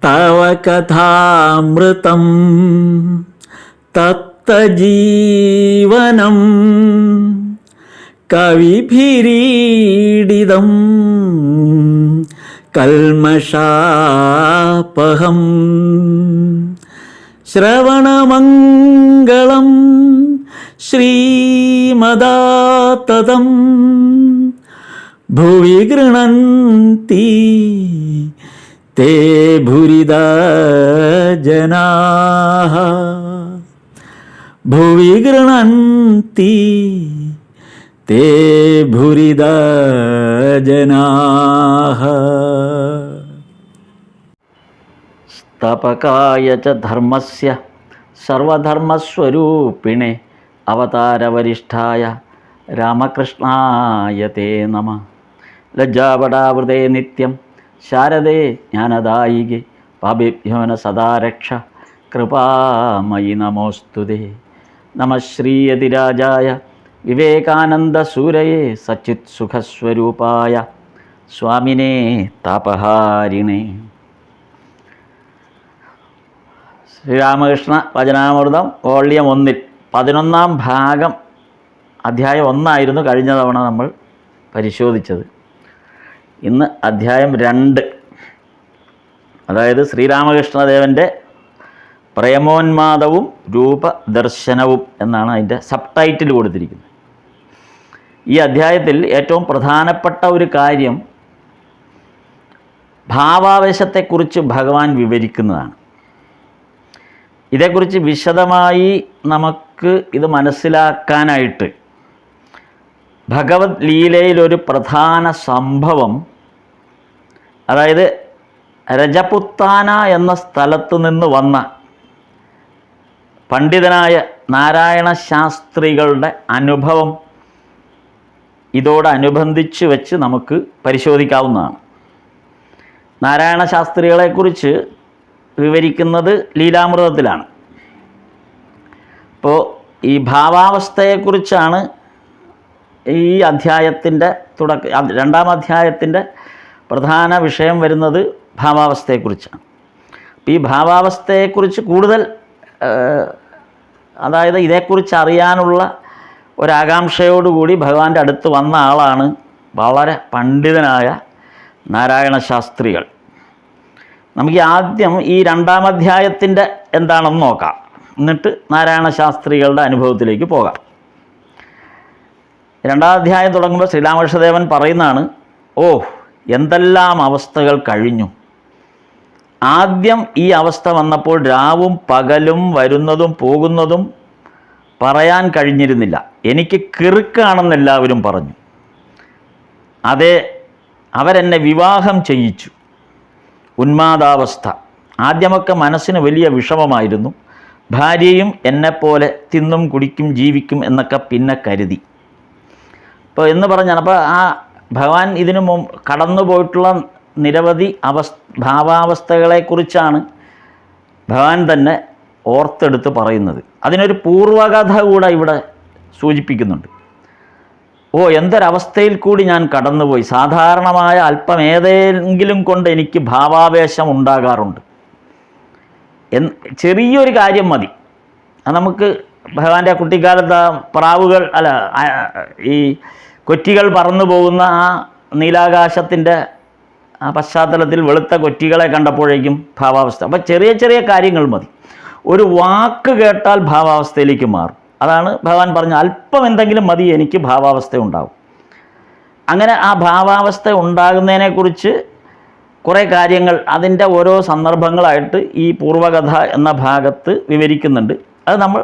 തവ കഥാമൃതം തപ്തജീവനം കവിഭിരീഡിതം കൽമഷാപഹം ശ്രവണമംഗളം ശ്രീമദാതതം ഭുവി ഗൃണന്തി തേ ഭുരിദാ ജനാഃ ഭുവി ഗൃണന്തി തേ ഭുരിദാ ജനാഃ. സ്ഥാപകായ ച ധർമ്മസ്യ സർവധർമ്മസ്വരൂപിണേ അവതാരവരിഷ്ഠായ രാമകൃഷ്ണായ തേ നമഃ. ലജ്ജാപടാവൃതേ നിത്യം ശാരദേ ജ്ഞാനദായികേ പാപേഭ്യോ ന സദാ രക്ഷ കൃപാമയി നമോസ്തുതേ. നമഃ ശ്രീയതിരാജായ വിവേകാനന്ദസൂരയേ സച്ചിത് സുഖസ്വരൂപായ സ്വാമിനേ താപഹാരിണേ. ശ്രീരാമകൃഷ്ണ വചനാമൃതം വോള്യം 1 11-ാം ഭാഗം അധ്യായം 1 കഴിഞ്ഞ തവണ നമ്മൾ പരിശോധിച്ചത്. ഇന്ന് അധ്യായം 2, അതായത് ശ്രീരാമകൃഷ്ണദേവൻ്റെ പ്രേമോന്മാദവും രൂപദർശനവും എന്നാണ് അതിൻ്റെ സബ് ടൈറ്റിൽ കൊടുത്തിരിക്കുന്നത്. ഈ അധ്യായത്തിൽ ഏറ്റവും പ്രധാനപ്പെട്ട ഒരു കാര്യം ഭാവാവേശത്തെക്കുറിച്ച് ഭഗവാൻ വിവരിക്കുന്നതാണ്. ഇതേക്കുറിച്ച് വിശദമായി നമുക്ക് ഇത് മനസ്സിലാക്കാനായിട്ട് ഭഗവത് ലീലയിലൊരു പ്രധാന സംഭവം, അതായത് രജപുത്താന എന്ന സ്ഥലത്ത് നിന്ന് വന്ന പണ്ഡിതനായ നാരായണ ശാസ്ത്രികളുടെ അനുഭവം ഇതോടനുബന്ധിച്ച് വെച്ച് നമുക്ക് പരിശോധിക്കാവുന്നതാണ്. നാരായണ ശാസ്ത്രികളെക്കുറിച്ച് വിവരിക്കുന്നത് ലീലാമൃതത്തിലാണ്. അപ്പോൾ ഈ ഭാവാവസ്ഥയെക്കുറിച്ചാണ് ഈ അധ്യായത്തിൻ്റെ രണ്ടാം അധ്യായത്തിൻ്റെ പ്രധാന വിഷയം വരുന്നത് ഭാവാവസ്ഥയെക്കുറിച്ചാണ്. അപ്പോൾ ഈ ഭാവാവസ്ഥയെക്കുറിച്ച് കൂടുതൽ, അതായത് ഇതേക്കുറിച്ച് അറിയാനുള്ള ഒരാകാംക്ഷയോടുകൂടി ഭഗവാന്റെ അടുത്ത് വന്ന ആളാണ് വളരെ പണ്ഡിതനായ നാരായണ ശാസ്ത്രികൾ. നമുക്ക് ആദ്യം ഈ രണ്ടാം അധ്യായത്തിൻ്റെ എന്താണെന്ന് നോക്കാം, എന്നിട്ട് നാരായണ ശാസ്ത്രികളുടെ അനുഭവത്തിലേക്ക് പോകാം. രണ്ടാം അധ്യായം തുടങ്ങുമ്പോൾ ശ്രീരാമകൃഷ്ണദേവൻ പറയുന്നതാണ്, എന്തെല്ലാം അവസ്ഥകൾ കഴിഞ്ഞു. ആദ്യം ഈ അവസ്ഥ വന്നപ്പോൾ രാവും പകലും വരുന്നതും പോകുന്നതും പറയാൻ കഴിഞ്ഞിരുന്നില്ല. എനിക്ക് കിറുക്കാണെന്ന് എല്ലാവരും പറഞ്ഞു. അതെ, അവരെന്നെ വിവാഹം ചെയ്യിച്ചു. ഉന്മാദാവസ്ഥ. ആദ്യമൊക്കെ മനസ്സിന് വലിയ വിഷമമായിരുന്നു. ഭാര്യയും എന്നെപ്പോലെ തിന്നും കുടിക്കും ജീവിക്കും എന്നൊക്കെ പിന്നെ കരുതി. അപ്പോൾ എന്ന് പറഞ്ഞാൽ, അപ്പോൾ ആ ഭഗവാൻ ഇതിനു മുമ്പ് കടന്നു പോയിട്ടുള്ള നിരവധി ഭാവാവസ്ഥകളെക്കുറിച്ചാണ് ഭഗവാൻ തന്നെ ഓർത്തെടുത്ത് പറയുന്നത്. അതിനൊരു പൂർവകഥ കൂടെ ഇവിടെ സൂചിപ്പിക്കുന്നുണ്ട്. എന്തൊരവസ്ഥയിൽ കൂടി ഞാൻ കടന്നുപോയി. സാധാരണമായ അല്പം ഏതെങ്കിലും കൊണ്ട് എനിക്ക് ഭാവാവേശം ഉണ്ടാകാറുണ്ട്. ചെറിയൊരു കാര്യം മതി. അത് നമുക്ക് ഭഗവാന്റെ കുട്ടിക്കാലത്ത് പ്രാവുകൾ ഈ കൊറ്റികൾ പറന്നു പോകുന്ന ആ നീലാകാശത്തിൻ്റെ ആ പശ്ചാത്തലത്തിൽ വെളുത്ത കൊറ്റികളെ കണ്ടപ്പോഴേക്കും ഭാവാവസ്ഥ. അപ്പം ചെറിയ ചെറിയ കാര്യങ്ങൾ മതി. ഒരു വാക്ക് കേട്ടാൽ ഭാവാവസ്ഥയിലേക്ക് മാറും. അതാണ് ഭഗവാൻ പറഞ്ഞ, അല്പം എന്തെങ്കിലും മതി എനിക്ക് ഭാവാവസ്ഥ ഉണ്ടാകും. അങ്ങനെ ആ ഭാവാവസ്ഥ ഉണ്ടാകുന്നതിനെക്കുറിച്ച് കുറേ കാര്യങ്ങൾ അതിൻ്റെ ഓരോ സന്ദർഭങ്ങളായിട്ട് ഈ പൂർവകഥ എന്ന ഭാഗത്ത് വിവരിക്കുന്നുണ്ട്. അത് നമ്മൾ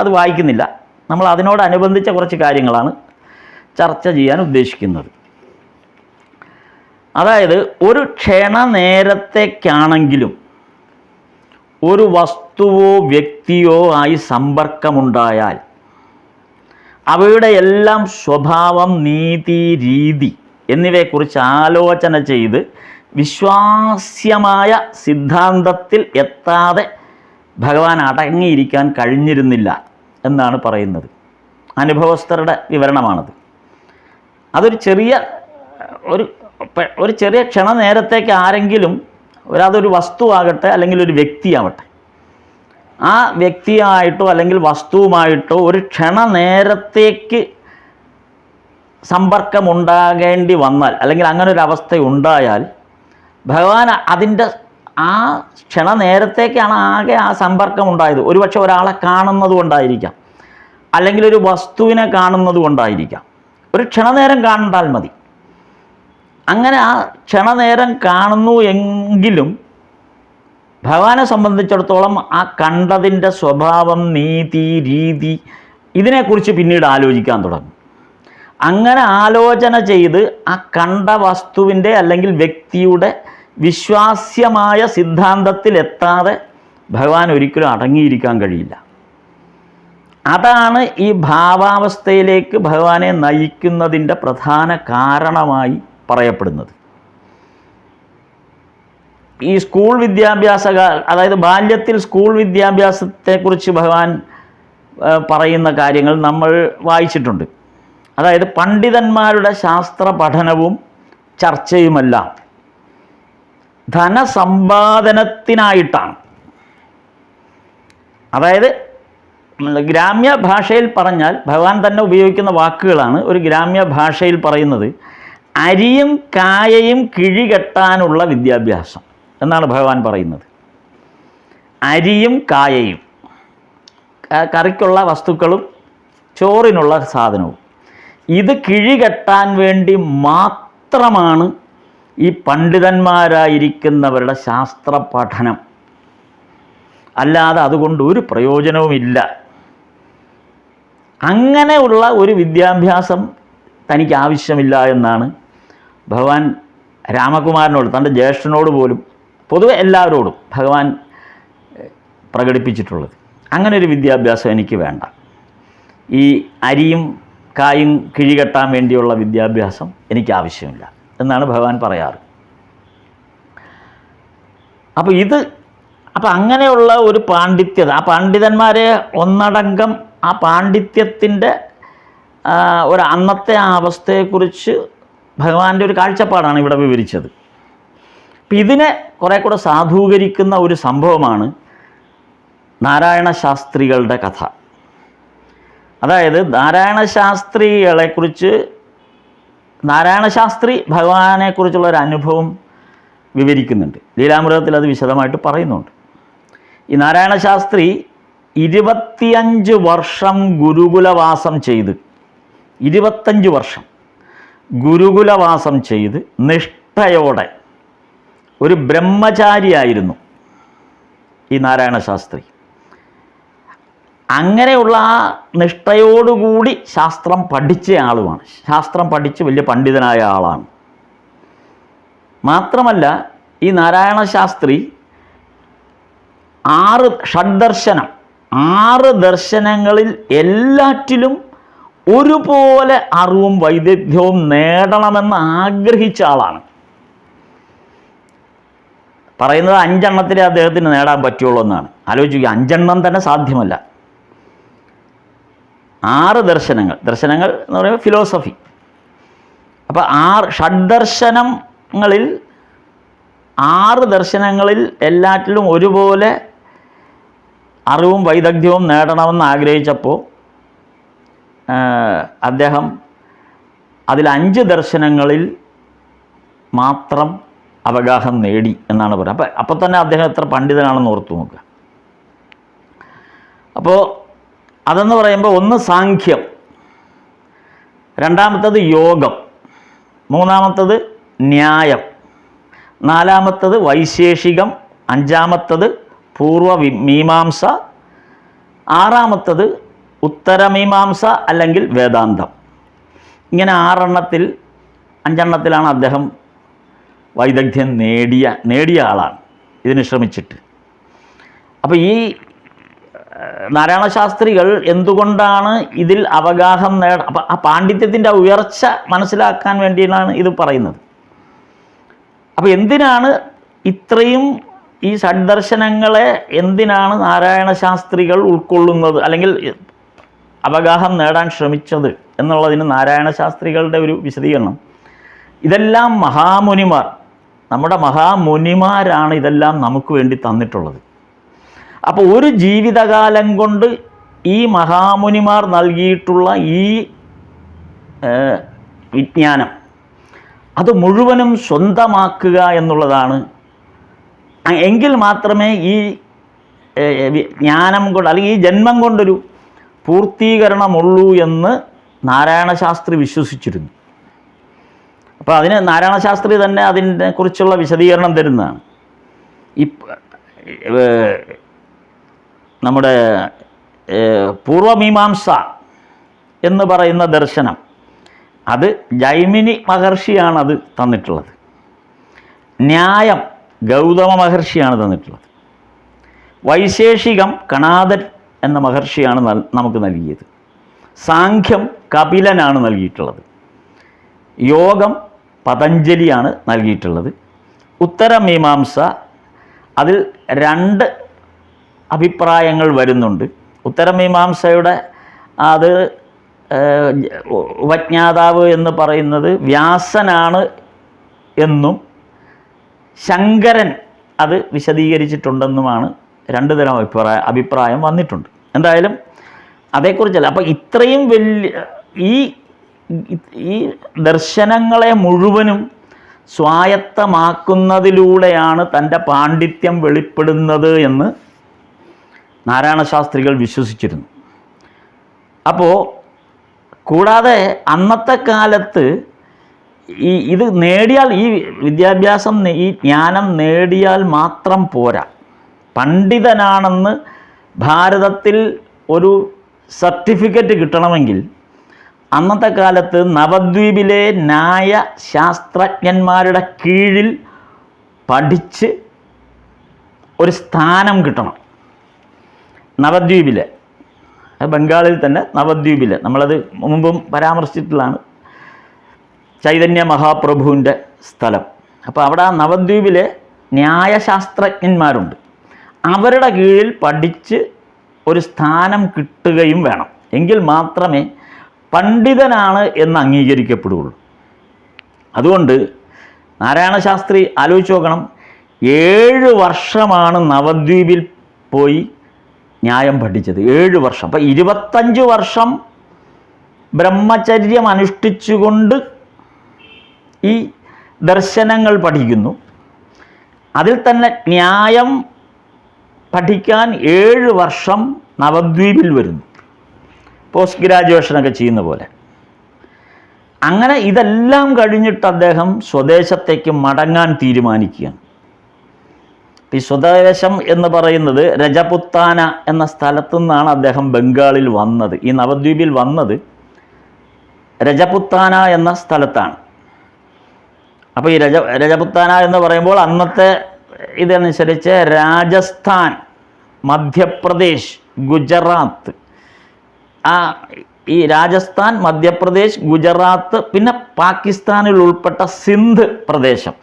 അത് വായിക്കുന്നില്ല. നമ്മൾ അതിനോടനുബന്ധിച്ച കുറച്ച് കാര്യങ്ങളാണ് ചർച്ച ചെയ്യാൻ ഉദ്ദേശിക്കുന്നത്. അതായത് ഒരു ക്ഷണനേരത്തേക്കാണെങ്കിലും ഒരു വസ്തുവോ വ്യക്തിയോ ആയി സമ്പർക്കമുണ്ടായാൽ അവയുടെ എല്ലാം സ്വഭാവം, നീതി, രീതി എന്നിവയെക്കുറിച്ച് ആലോചന ചെയ്ത് വിശ്വാസ്യമായ സിദ്ധാന്തത്തിൽ എത്താതെ ഭഗവാൻ അടങ്ങിയിരിക്കാൻ കഴിഞ്ഞിരുന്നില്ല എന്നാണ് പറയുന്നത്. അനുഭവസ്ഥരുടെ വിവരണമാണത്. അതൊരു ചെറിയ ക്ഷണനേരത്തേക്ക് ആരെങ്കിലും അതൊരു വസ്തുവാകട്ടെ അല്ലെങ്കിൽ ഒരു വ്യക്തിയാവട്ടെ, ആ വ്യക്തിയായിട്ടോ അല്ലെങ്കിൽ വസ്തുവുമായിട്ടോ ഒരു ക്ഷണനേരത്തേക്ക് സമ്പർക്കമുണ്ടാകേണ്ടി വന്നാൽ, അല്ലെങ്കിൽ അങ്ങനെ ഒരു അവസ്ഥ ഉണ്ടായാൽ, ഭഗവാൻ അതിൻ്റെ ആ ക്ഷണനേരത്തേക്കാണ് ആകെ ആ സമ്പർക്കം ഉണ്ടായത്. ഒരുപക്ഷെ ഒരാളെ കാണുന്നത് കൊണ്ടായിരിക്കാം, അല്ലെങ്കിൽ ഒരു വസ്തുവിനെ കാണുന്നത് കൊണ്ടായിരിക്കാം. ഒരു ക്ഷണനേരം കണ്ടാൽ മതി. അങ്ങനെ ആ ക്ഷണനേരം കാണുന്നു എങ്കിലും ഭഗവാനെ സംബന്ധിച്ചിടത്തോളം ആ കണ്ടതിൻ്റെ സ്വഭാവം, നീതി, രീതി ഇതിനെക്കുറിച്ച് പിന്നീട് ആലോചിക്കാൻ തുടങ്ങും. അങ്ങനെ ആലോചന ചെയ്ത് ആ കണ്ട വസ്തുവിൻ്റെ അല്ലെങ്കിൽ വ്യക്തിയുടെ വിശ്വാസ്യമായ സിദ്ധാന്തത്തിലെത്താതെ ഭഗവാൻ ഒരിക്കലും അടങ്ങിയിരിക്കാൻ കഴിയില്ല. അതാണ് ഈ ഭാവാവസ്ഥയിലേക്ക് ഭഗവാനെ നയിക്കുന്നതിൻ്റെ പ്രധാന കാരണമായി പറയപ്പെടുന്നത്. ഈ സ്കൂൾ അതായത് ബാല്യത്തിൽ സ്കൂൾ വിദ്യാഭ്യാസത്തെക്കുറിച്ച് ഭഗവാൻ പറയുന്ന കാര്യങ്ങൾ നമ്മൾ വായിച്ചിട്ടുണ്ട്. അതായത് പണ്ഡിതന്മാരുടെ ശാസ്ത്ര പഠനവും ചർച്ചയുമെല്ലാം ധനസമ്പാദനത്തിനായിട്ടാണ്. അതായത് ഗ്രാമ്യ ഭാഷയിൽ പറഞ്ഞാൽ, ഭഗവാൻ തന്നെ ഉപയോഗിക്കുന്ന വാക്കുകളാണ്. ഒരു ഗ്രാമ്യ ഭാഷയിൽ പറയുന്നത് അരിയും കായയും കിഴികെട്ടാനുള്ള വിദ്യാഭ്യാസം എന്നാണ് ഭഗവാൻ പറയുന്നത്. അരിയും കായയും, കറിക്കുള്ള വസ്തുക്കളും ചോറിനുള്ള സാധനവും, ഇത് കിഴികെട്ടാൻ വേണ്ടി മാത്രമാണ് ഈ പണ്ഡിതന്മാരായിരിക്കുന്നവരുടെ ശാസ്ത്ര പഠനം. അല്ലാതെ അതുകൊണ്ട് ഒരു പ്രയോജനവുമില്ല. അങ്ങനെയുള്ള ഒരു വിദ്യാഭ്യാസം തനിക്ക് ആവശ്യമില്ല എന്നാണ് ഭഗവാൻ രാമകുമാരനോട്, തൻ്റെ ജ്യേഷ്ഠനോട് പോലും, പൊതുവെ എല്ലാവരോടും ഭഗവാൻ പ്രകടിപ്പിച്ചിട്ടുള്ളത്. അങ്ങനെ ഒരു വിദ്യാഭ്യാസം എനിക്ക് വേണ്ട. ഈ അരിയും കായും കിഴികെട്ടാൻ വേണ്ടിയുള്ള വിദ്യാഭ്യാസം എനിക്ക് ആവശ്യമില്ല എന്നാണ് ഭഗവാൻ പറയാറ്. അപ്പോൾ അങ്ങനെയുള്ള ഒരു പാണ്ഡിത്യത, ആ പണ്ഡിതന്മാരെ ഒന്നടങ്കം ആ പാണ്ഡിത്യത്തിൻ്റെ ഒരു അന്നത്തെ ആ അവസ്ഥയെക്കുറിച്ച് ഭഗവാന്റെ ഒരു കാഴ്ചപ്പാടാണ് ഇവിടെ വിവരിച്ചത്. അപ്പം ഇതിനെ കുറേ കൂടെ സാധൂകരിക്കുന്ന ഒരു സംഭവമാണ് നാരായണ ശാസ്ത്രികളുടെ കഥ. അതായത് നാരായണശാസ്ത്രി ഭഗവാനെക്കുറിച്ചുള്ള ഒരു അനുഭവം വിവരിക്കുന്നുണ്ട്. ലീലാമൃതത്തിൽ അത് വിശദമായിട്ട് പറയുന്നുണ്ട്. ഈ നാരായണശാസ്ത്രി 25 വർഷം ഗുരുകുലവാസം ചെയ്ത്, 25 വർഷം ഗുരുകുലവാസം ചെയ്ത് നിഷ്ഠയോടെ ഒരു ബ്രഹ്മചാരിയായിരുന്നു ഈ നാരായണശാസ്ത്രി. അങ്ങനെയുള്ള ആ നിഷ്ഠയോടുകൂടി ശാസ്ത്രം പഠിച്ച ആളുമാണ്. ശാസ്ത്രം പഠിച്ച് വലിയ പണ്ഡിതനായ ആളാണ്. മാത്രമല്ല ഈ നാരായണശാസ്ത്രി 6 ദർശനങ്ങളിൽ എല്ലാറ്റിലും ഒരുപോലെ അറിവും വൈദഗ്ധ്യവും നേടണമെന്ന് ആഗ്രഹിച്ച ആളാണ്. പറയുന്നത് 5 എണ്ണത്തിലേ അദ്ദേഹത്തിന് നേടാൻ പറ്റുള്ളൂ എന്നാണ്. ആലോചിക്കുക, 5 എണ്ണം തന്നെ സാധ്യമല്ല. 6 ദർശനങ്ങൾ എന്ന് പറയുമ്പോൾ ഫിലോസഫി. അപ്പോൾ 6 ദർശനങ്ങളിൽ എല്ലാറ്റിലും ഒരുപോലെ അറിവും വൈദഗ്ധ്യവും നേടണമെന്ന് ആഗ്രഹിച്ചപ്പോൾ അദ്ദേഹം അതിൽ 5 ദർശനങ്ങളിൽ മാത്രം അവഗാഹം നേടി എന്നാണ് പറയുന്നത്. അപ്പോൾ തന്നെ അദ്ദേഹം എത്ര പണ്ഡിതനാണെന്ന് ഓർത്തു നോക്കുക. അപ്പോൾ അതെന്ന് പറയുമ്പോൾ ഒന്ന് സാഖ്യം, രണ്ടാമത്തത് യോഗം, മൂന്നാമത്തത് ന്യായം, നാലാമത്തത് വൈശേഷികം, അഞ്ചാമത്തത് പൂർവമീമാംസ, ആറാമത്തത് ഉത്തരമീമാംസ അല്ലെങ്കിൽ വേദാന്തം. ഇങ്ങനെ 5 എണ്ണത്തിലാണ് അദ്ദേഹം വൈദഗ്ധ്യം നേടിയ ആളാണ് ഇതിന് ശ്രമിച്ചിട്ട്. അപ്പോൾ ഈ നാരായണശാസ്ത്രികൾ എന്തുകൊണ്ടാണ് ഇതിൽ അവഗാഹം അപ്പോൾ ആ പാണ്ഡിത്യത്തിൻ്റെ ഉയർച്ച മനസ്സിലാക്കാൻ വേണ്ടിയാണ് ഇത് പറയുന്നത്. അപ്പോൾ എന്തിനാണ് ഇത്രയും ഈ ഷഡ്ദർശനങ്ങളെ എന്തിനാണ് നാരായണശാസ്ത്രികൾ ഉൾക്കൊള്ളുന്നത് അല്ലെങ്കിൽ അവഗാഹം നേടാൻ ശ്രമിച്ചത് എന്നുള്ളതിന് നാരായണശാസ്ത്രികളുടെ ഒരു വിശദീകരണം, ഇതെല്ലാം മഹാമുനിമാർ, നമ്മുടെ മഹാമുനിമാരാണ് ഇതെല്ലാം നമുക്ക് വേണ്ടി തന്നിട്ടുള്ളത്. അപ്പോൾ ഒരു ജീവിതകാലം കൊണ്ട് ഈ മഹാമുനിമാർ നൽകിയിട്ടുള്ള ഈ വിജ്ഞാനം അത് മുഴുവനും സ്വന്തമാക്കുക എന്നുള്ളതാണ്. എങ്കിൽ മാത്രമേ ഈ ജ്ഞാനം കൊണ്ട് അല്ലെങ്കിൽ ഈ ജന്മം കൊണ്ടൊരു പൂർത്തീകരണമുള്ളൂ എന്ന് നാരായണശാസ്ത്രി വിശ്വസിച്ചിരുന്നു. അപ്പോൾ അതിന് നാരായണശാസ്ത്രി തന്നെ അതിനെക്കുറിച്ചുള്ള വിശദീകരണം തരുന്നതാണ്. നമ്മുടെ പൂർവമീമാംസ എന്ന് പറയുന്ന ദർശനം അത് ജൈമിനി മഹർഷിയാണ് അത് തന്നിട്ടുള്ളത്. ന്യായം ഗൗതമ മഹർഷിയാണ് തന്നിട്ടുള്ളത്. വൈശേഷികം കണാദൻ എന്ന മഹർഷിയാണ് നമുക്ക് നൽകിയത്. സാഖ്യം കപിലനാണ് നൽകിയിട്ടുള്ളത്. യോഗം പതഞ്ജലിയാണ് നൽകിയിട്ടുള്ളത്. ഉത്തരമീമാംസ അതിൽ 2 അഭിപ്രായങ്ങൾ വരുന്നുണ്ട്. ഉത്തരമീമാംസയുടെ അത് ഉപജ്ഞാതാവ് എന്ന് പറയുന്നത് വ്യാസനാണ് എന്നും ശങ്കരൻ അത് വിശദീകരിച്ചിട്ടുണ്ടെന്നുമാണ് 2 തരം അഭിപ്രായം വന്നിട്ടുണ്ട്. എന്തായാലും അതേക്കുറിച്ചല്ല. അപ്പോൾ ഇത്രയും വലിയ ഈ ദർശനങ്ങളെ മുഴുവനും സ്വായത്തമാക്കുന്നതിലൂടെയാണ് തൻ്റെ പാണ്ഡിത്യം വെളിപ്പെടുന്നത് എന്ന് നാരായണശാസ്ത്രികൾ വിശ്വസിച്ചിരുന്നു. അപ്പോൾ കൂടാതെ അന്നത്തെ കാലത്ത് ഇത് നേടിയാൽ, ഈ വിദ്യാഭ്യാസം, ഈ ജ്ഞാനം നേടിയാൽ മാത്രം പോരാ. പണ്ഡിതനാണെന്ന് ഭാരതത്തിൽ ഒരു സർട്ടിഫിക്കറ്റ് കിട്ടണമെങ്കിൽ അന്നത്തെ കാലത്ത് നവദ്വീപിലെ ന്യായശാസ്ത്രജ്ഞന്മാരുടെ കീഴിൽ പഠിച്ച് ഒരു സ്ഥാനം കിട്ടണം. നവദ്വീപിലെ, ബംഗാളിൽ തന്നെ നവദ്വീപിലെ, നമ്മളത് മുമ്പും പരാമർശിച്ചിട്ടുള്ളതാണ്, ചൈതന്യ മഹാപ്രഭുവിൻ്റെ സ്ഥലം. അപ്പോൾ അവിടെ ആ നവദ്വീപിലെ ന്യായശാസ്ത്രജ്ഞന്മാരുണ്ട്. അവരുടെ കീഴിൽ പഠിച്ച് ഒരു സ്ഥാനം കിട്ടുകയും വേണം. എങ്കിൽ മാത്രമേ പണ്ഡിതനാണ് എന്ന് അംഗീകരിക്കപ്പെടുകയുള്ളൂ. അതുകൊണ്ട് നാരായണശാസ്ത്രി ആലോചിച്ച് നോക്കണം, 7 വർഷമാണ് നവദ്വീപിൽ പോയി ന്യായം പഠിച്ചത്. 7 വർഷം. അപ്പോൾ 25 വർഷം ബ്രഹ്മചര്യം അനുഷ്ഠിച്ചുകൊണ്ട് ഈ ദർശനങ്ങൾ പഠിക്കുന്നു. അതിൽ തന്നെ ന്യായം പഠിക്കാൻ 7 വർഷം നവദ്വീപിൽ വരുന്നു, പോസ്റ്റ് ഗ്രാജുവേഷനൊക്കെ ചെയ്യുന്ന പോലെ. അങ്ങനെ ഇതെല്ലാം കഴിഞ്ഞിട്ട് അദ്ദേഹം സ്വദേശത്തേക്ക് മടങ്ങാൻ തീരുമാനിക്കുകയാണ്. ഈ സ്വദേശം എന്ന് പറയുന്നത് രജപുത്താന എന്ന സ്ഥലത്തു നിന്നാണ് അദ്ദേഹം ബംഗാളിൽ വന്നത്. ഈ നവദ്വീപിൽ വന്നത് രജപുത്താന എന്ന സ്ഥലത്താണ്. അപ്പോൾ ഈ രജപുത്താന എന്ന് പറയുമ്പോൾ അന്നത്തെ ഇതനുസരിച്ച് രാജസ്ഥാൻ, മധ്യപ്രദേശ്, ഗുജറാത്ത്, ഈ രാജസ്ഥാൻ, മധ്യപ്രദേശ്, ഗുജറാത്ത്, പിന്നെ പാകിസ്ഥാനിൽ ഉൾപ്പെട്ട സിന്ധ് പ്രദേശം,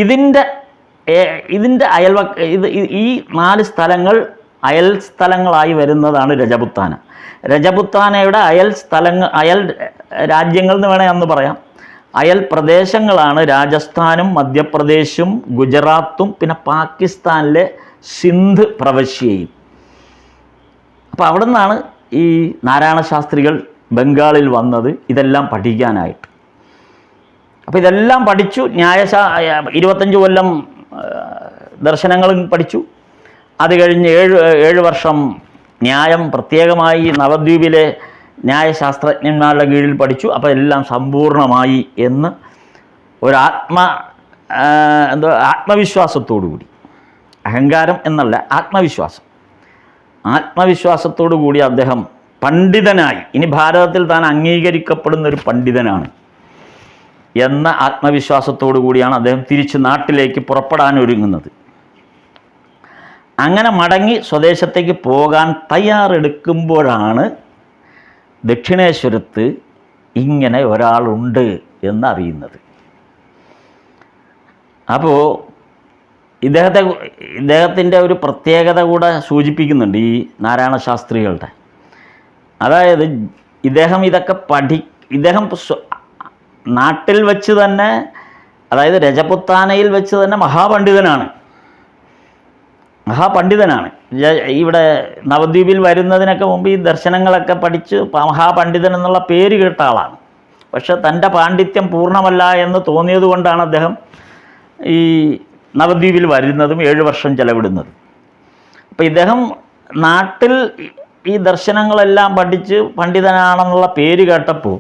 ഇതിൻ്റെ ഈ 4 സ്ഥലങ്ങൾ അയൽ സ്ഥലങ്ങളായി വരുന്നതാണ് രജപുത്താന. രജപുത്താനയുടെ അയൽ രാജ്യങ്ങൾ എന്ന് വേണേൽ അന്ന് പറയാം. അയൽ പ്രദേശങ്ങളാണ് രാജസ്ഥാനും മധ്യപ്രദേശും ഗുജറാത്തും പിന്നെ പാകിസ്ഥാനിലെ സിന്ധ് പ്രവിശ്യയും. അപ്പോൾ അവിടെ നിന്നാണ് ഈ നാരായണശാസ്ത്രികൾ ബംഗാളിൽ വന്നത് ഇതെല്ലാം പഠിക്കാനായിട്ട്. അപ്പോൾ ഇതെല്ലാം പഠിച്ചു. 25 കൊല്ലം ദർശനങ്ങളും പഠിച്ചു. അത് കഴിഞ്ഞ് 7 വർഷം ന്യായം പ്രത്യേകമായി നവദ്വീപിലെ ന്യായശാസ്ത്രജ്ഞന്മാരുടെ കീഴിൽ പഠിച്ചു. അപ്പോൾ എല്ലാം സമ്പൂർണമായി എന്ന് ഒരു ആത്മവിശ്വാസത്തോടു കൂടി, അഹങ്കാരം എന്നല്ല, ആത്മവിശ്വാസത്തോടു കൂടി അദ്ദേഹം പണ്ഡിതനായി, ഇനി ഭാരതത്തിൽ താൻ അംഗീകരിക്കപ്പെടുന്ന ഒരു പണ്ഡിതനാണ് എന്ന ആത്മവിശ്വാസത്തോടു കൂടിയാണ് അദ്ദേഹം തിരിച്ച് നാട്ടിലേക്ക് പുറപ്പെടാൻ ഒരുങ്ങുന്നത്. അങ്ങനെ മടങ്ങി സ്വദേശത്തേക്ക് പോകാൻ തയ്യാറെടുക്കുമ്പോഴാണ് ദക്ഷിണേശ്വരത്ത് ഇങ്ങനെ ഒരാളുണ്ട് എന്നറിയുന്നത്. അപ്പോൾ ഇദ്ദേഹത്തിൻ്റെ ഒരു പ്രത്യേകത കൂടെ സൂചിപ്പിക്കുന്നുണ്ട് ഈ നാരായണശാസ്ത്രികളുടെ. അതായത് ഇദ്ദേഹം നാട്ടിൽ വച്ച് തന്നെ അതായത് രജപുത്താനയിൽ വെച്ച് തന്നെ മഹാപണ്ഡിതനാണ്. ഇവിടെ നവദ്വീപിൽ വരുന്നതിനൊക്കെ മുമ്പ് ഈ ദർശനങ്ങളൊക്കെ പഠിച്ച് മഹാപണ്ഡിതൻ എന്നുള്ള പേര് കേട്ട ആളാണ്. പക്ഷെ തൻ്റെ പാണ്ഡിത്യം പൂർണ്ണമല്ല എന്ന് തോന്നിയത് കൊണ്ടാണ് അദ്ദേഹം ഈ നവദ്വീപിൽ വരുന്നതും 7 വർഷം ചെലവിടുന്നതും. അപ്പോൾ ഇദ്ദേഹം നാട്ടിൽ ഈ ദർശനങ്ങളെല്ലാം പഠിച്ച് പണ്ഡിതനാണെന്നുള്ള പേര് കേട്ടപ്പോൾ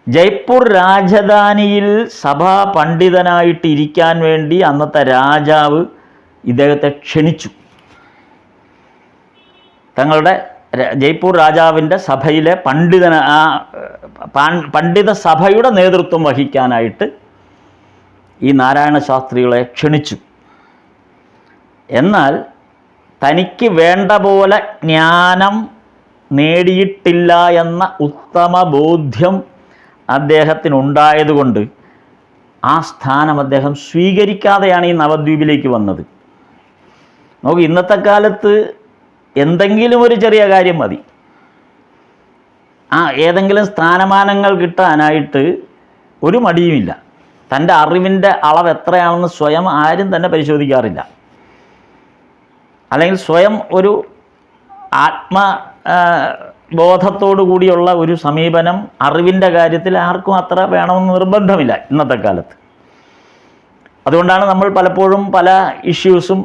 ജയ്പൂർ രാജധാനിയിൽ സഭാ പണ്ഡിതനായിട്ട് ഇരിക്കാൻ വേണ്ടി അന്നത്തെ രാജാവ് ഇദ്ദേഹത്തെ ക്ഷണിച്ചു. തങ്ങളുടെ ജയ്പൂർ രാജാവിൻ്റെ സഭയിലെ പണ്ഡിത സഭയുടെ നേതൃത്വം വഹിക്കാനായിട്ട് ഈ നാരായണ ശാസ്ത്രികളെ ക്ഷണിച്ചു. എന്നാൽ തനിക്ക് വേണ്ട പോലെ ജ്ഞാനം നേടിയിട്ടില്ല എന്ന ഉത്തമ ബോധ്യം അദ്ദേഹത്തിനുണ്ടായതുകൊണ്ട് ആ സ്ഥാനം അദ്ദേഹം സ്വീകരിക്കാതെയാണ് ഈ നവദ്വീപിലേക്ക് വന്നത്. നോക്ക്, ഇന്നത്തെ കാലത്ത് എന്തെങ്കിലും ഒരു ചെറിയ കാര്യം മതി, ഏതെങ്കിലും സ്ഥാനമാനങ്ങൾ കിട്ടാനായിട്ട് ഒരു മടിയുമില്ല. തൻ്റെ അറിവിൻ്റെ അളവ് എത്രയാണെന്ന് സ്വയം ആരും തന്നെ പരിശോധിക്കാറില്ല. അല്ലെങ്കിൽ സ്വയം ഒരു ബോധത്തോടു കൂടിയുള്ള ഒരു സമീപനം അറിവിൻ്റെ കാര്യത്തിൽ ആർക്കും അത്ര വേണമെന്ന് നിർബന്ധമില്ല ഇന്നത്തെ കാലത്ത്. അതുകൊണ്ടാണ് നമ്മൾ പലപ്പോഴും പല ഇഷ്യൂസും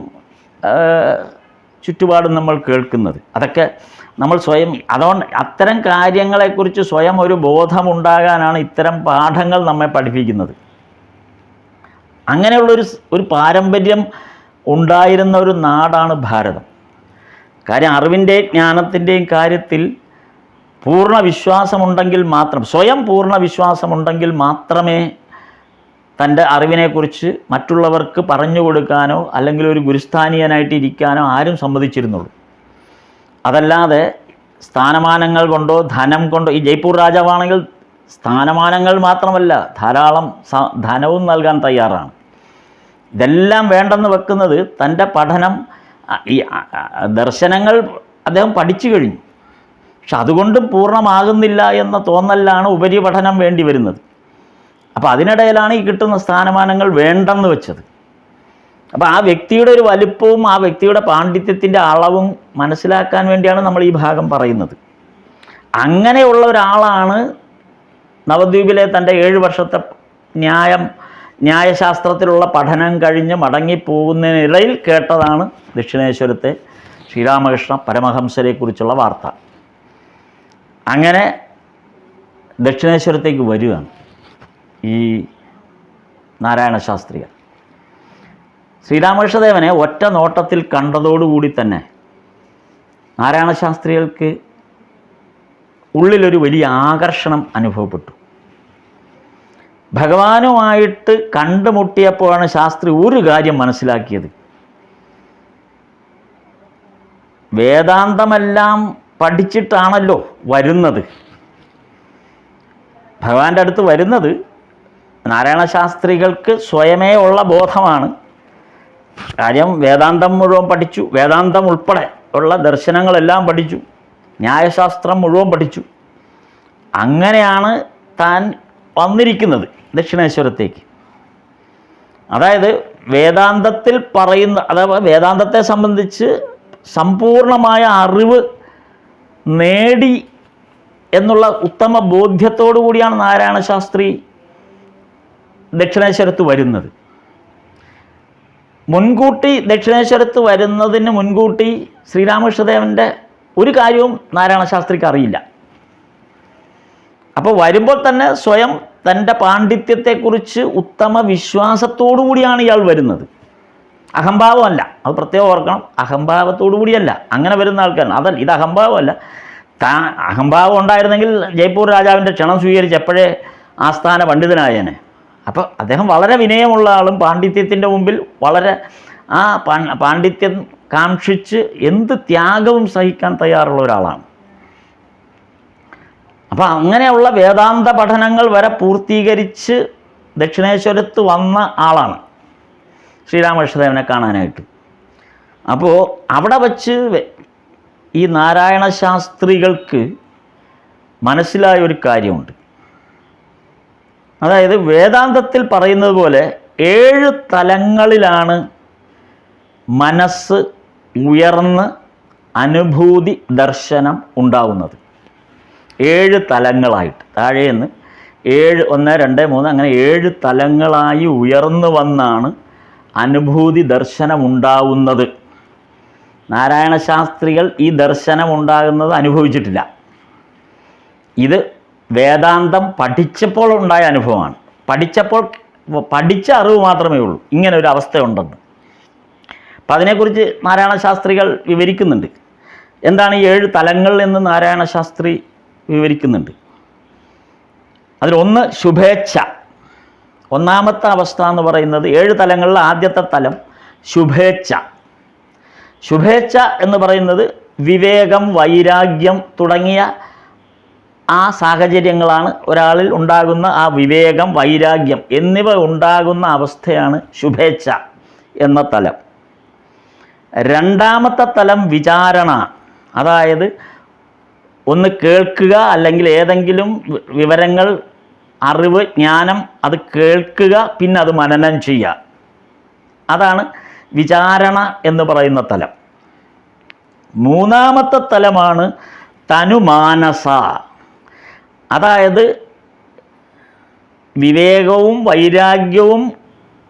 ചുറ്റുപാടും നമ്മൾ കേൾക്കുന്നത്. അതൊക്കെ നമ്മൾ സ്വയം അതുകൊണ്ട് അത്തരം കാര്യങ്ങളെക്കുറിച്ച് സ്വയം ഒരു ബോധമുണ്ടാകാനാണ് ഇത്തരം പാഠങ്ങൾ നമ്മെ പഠിപ്പിക്കുന്നത്. അങ്ങനെയുള്ളൊരു പാരമ്പര്യം ഉണ്ടായിരുന്ന ഒരു നാടാണ് ഭാരതം. കാര്യം അറിവിൻ്റെയും ജ്ഞാനത്തിൻ്റെയും കാര്യത്തിൽ പൂർണ്ണ വിശ്വാസമുണ്ടെങ്കിൽ മാത്രം, സ്വയം പൂർണ്ണ വിശ്വാസമുണ്ടെങ്കിൽ മാത്രമേ തൻ്റെ അറിവിനെക്കുറിച്ച് മറ്റുള്ളവർക്ക് പറഞ്ഞു കൊടുക്കാനോ അല്ലെങ്കിൽ ഒരു ഗുരുസ്ഥാനീയനായിട്ട് ഇരിക്കാനോ ആരും സമ്മതിച്ചിരുന്നുള്ളൂ. അതല്ലാതെ സ്ഥാനമാനങ്ങൾ കൊണ്ടോ ധനം കൊണ്ടോ, ഈ ജയ്പൂർ രാജാവാണെങ്കിൽ സ്ഥാനമാനങ്ങൾ മാത്രമല്ല ധാരാളം ധനവും നൽകാൻ തയ്യാറാണ്. ഇതെല്ലാം വേണ്ടെന്ന് വെക്കുന്നത് തൻ്റെ പഠനം, ഈ ദർശനങ്ങൾ അദ്ദേഹം പഠിച്ചു കഴിഞ്ഞു. പക്ഷെ അതുകൊണ്ടും പൂർണ്ണമാകുന്നില്ല എന്ന തോന്നലാണ് ഉപരിപഠനം വേണ്ടി വരുന്നത്. അപ്പോൾ അതിനിടയിലാണ് ഈ കിട്ടുന്ന സ്ഥാനമാനങ്ങൾ വേണ്ടെന്ന് വെച്ചത്. അപ്പോൾ ആ വ്യക്തിയുടെ ഒരു വലിപ്പവും ആ വ്യക്തിയുടെ പാണ്ഡിത്യത്തിൻ്റെ അളവും മനസ്സിലാക്കാൻ വേണ്ടിയാണ് നമ്മൾ ഈ ഭാഗം പറയുന്നത്. അങ്ങനെയുള്ള ഒരാളാണ് നവദ്വീപിലെ തൻ്റെ 7 വർഷത്തെ ന്യായശാസ്ത്രത്തിലുള്ള പഠനം കഴിഞ്ഞ് മടങ്ങിപ്പോകുന്നതിനിടയിൽ കേട്ടതാണ് ദക്ഷിണേശ്വരത്തെ ശ്രീരാമകൃഷ്ണ പരമഹംസരെക്കുറിച്ചുള്ള വാർത്ത. അങ്ങനെ ദക്ഷിണേശ്വരത്തേക്ക് വരികയാണ് ഈ നാരായണ ശാസ്ത്രികൾ. ശ്രീരാമകൃഷ്ണദേവനെ ഒറ്റ നോട്ടത്തിൽ കണ്ടതോടുകൂടി തന്നെ നാരായണ ശാസ്ത്രികൾക്ക് ഉള്ളിലൊരു വലിയ ആകർഷണം അനുഭവപ്പെട്ടു. ഭഗവാനുമായിട്ട് കണ്ടുമുട്ടിയപ്പോഴാണ് ശാസ്ത്രി ഒരു കാര്യം മനസ്സിലാക്കിയത്. വേദാന്തമെല്ലാം പഠിച്ചിട്ടാണല്ലോ വരുന്നത്, ഭഗവാന്റെ അടുത്ത് വരുന്നത്. നാരായണ ശാസ്ത്രികൾക്ക് സ്വയമേ ഉള്ള ബോധമാണ്. കാര്യം വേദാന്തം മുഴുവൻ പഠിച്ചു, വേദാന്തം ഉൾപ്പെടെ ഉള്ള ദർശനങ്ങളെല്ലാം പഠിച്ചു, ന്യായശാസ്ത്രം മുഴുവൻ പഠിച്ചു. അങ്ങനെയാണ് താൻ വന്നിരിക്കുന്നത് ദക്ഷിണേശ്വരത്തേക്ക്. അതായത് വേദാന്തത്തിൽ പറയുന്ന, അഥവാ വേദാന്തത്തെ സംബന്ധിച്ച് സമ്പൂർണമായ അറിവ് നേടി എന്നുള്ള ഉത്തമ ബോധ്യത്തോടു കൂടിയാണ് നാരായണ ശാസ്ത്രി ദക്ഷിണേശ്വരത്ത് വരുന്നത്. മുൻകൂട്ടി ദക്ഷിണേശ്വരത്ത് വരുന്നതിന് മുൻകൂട്ടി ശ്രീരാമകൃഷ്ണദേവൻ്റെ ഒരു കാര്യവും നാരായണ ശാസ്ത്രിക്ക് അറിയില്ല. അപ്പോൾ വരുമ്പോൾ തന്നെ സ്വയം തൻ്റെ പാണ്ഡിത്യത്തെക്കുറിച്ച് ഉത്തമ വിശ്വാസത്തോടു കൂടിയാണ് ഇയാൾ വരുന്നത്. അഹംഭാവമല്ല, അത് പ്രത്യേകം ഓർക്കണം. അഹംഭാവത്തോടു കൂടിയല്ല അങ്ങനെ വരുന്ന ആൾക്കാരാണ്. അതല്ല, ഇത് അഹംഭാവമല്ല. അഹംഭാവം ഉണ്ടായിരുന്നെങ്കിൽ ജയ്പൂർ രാജാവിൻ്റെ ക്ഷണം സ്വീകരിച്ച് എപ്പോഴേ ആസ്ഥാന പണ്ഡിതനായേനെ. അപ്പോൾ അദ്ദേഹം വളരെ വിനയമുള്ള ആളും പാണ്ഡിത്യത്തിൻ്റെ മുമ്പിൽ വളരെ ആ പാണ്ഡിത്യം കാക്ഷിച്ച് എന്ത് ത്യാഗവും സഹിക്കാൻ തയ്യാറുള്ള ഒരാളാണ്. അപ്പോൾ അങ്ങനെയുള്ള വേദാന്ത പഠനങ്ങൾ വരെ പൂർത്തീകരിച്ച് ദക്ഷിണേശ്വരത്ത് വന്ന ആളാണ് ശ്രീരാമകൃഷ്ണദേവനെ കാണാനായിട്ട്. അപ്പോൾ അവിടെ വച്ച് ഈ നാരായണ ശാസ്ത്രികൾക്ക് മനസ്സിലായ ഒരു കാര്യമുണ്ട്. അതായത് വേദാന്തത്തിൽ പറയുന്നത് പോലെ 7 തലങ്ങളിലാണ് മനസ്സ് ഉയർന്ന് അനുഭൂതി ദർശനം ഉണ്ടാകുന്നത്. 7 തലങ്ങളായിട്ട് താഴേന്ന് 7 1 2 3 അങ്ങനെ 7 തലങ്ങളായി ഉയർന്നു വന്നാണ് അനുഭൂതി ദർശനം ഉണ്ടാവുന്നത്. നാരായണ ശാസ്ത്രികൾ ഈ ദർശനം ഉണ്ടാകുന്നത് അനുഭവിച്ചിട്ടില്ല. ഇത് വേദാന്തം പഠിച്ചപ്പോൾ ഉണ്ടായ അനുഭവമാണ്. പഠിച്ച അറിവ് മാത്രമേ ഉള്ളൂ ഇങ്ങനെ ഒരു അവസ്ഥയുണ്ടെന്ന്. അപ്പം അതിനെക്കുറിച്ച് നാരായണ ശാസ്ത്രികൾ വിവരിക്കുന്നുണ്ട്. എന്താണ് ഈ 7 തലങ്ങൾ എന്ന് നാരായണ ശാസ്ത്രി വിവരിക്കുന്നുണ്ട്. അതിലൊന്ന് ശുഭേച്ഛ. ഒന്നാമത്തെ അവസ്ഥ എന്ന് പറയുന്നത് 7 തലങ്ങളിൽ ആദ്യത്തെ തലം ശുഭേച്ഛ. ശുഭേച്ഛ എന്ന് പറയുന്നത് വിവേകം, വൈരാഗ്യം തുടങ്ങിയ ആ സാഹചര്യങ്ങളാണ് ഒരാളിൽ ഉണ്ടാകുന്ന ആ വിവേകം, വൈരാഗ്യം എന്നിവ ഉണ്ടാകുന്ന അവസ്ഥയാണ് ശുഭേച്ഛ എന്ന തലം. രണ്ടാമത്തെ തലം വിചാരണ. അതായത് ഒന്ന് കേൾക്കുക, അല്ലെങ്കിൽ ഏതെങ്കിലും വിവരങ്ങൾ, അറിവ്, ജ്ഞാനം അത് കേൾക്കുക, പിന്നെ അത് മനനം ചെയ്യുക. അതാണ് വിചാരണ എന്ന് പറയുന്ന തലം. മൂന്നാമത്തെ തലമാണ് തനുമാനസ. അതായത് വിവേകവും വൈരാഗ്യവും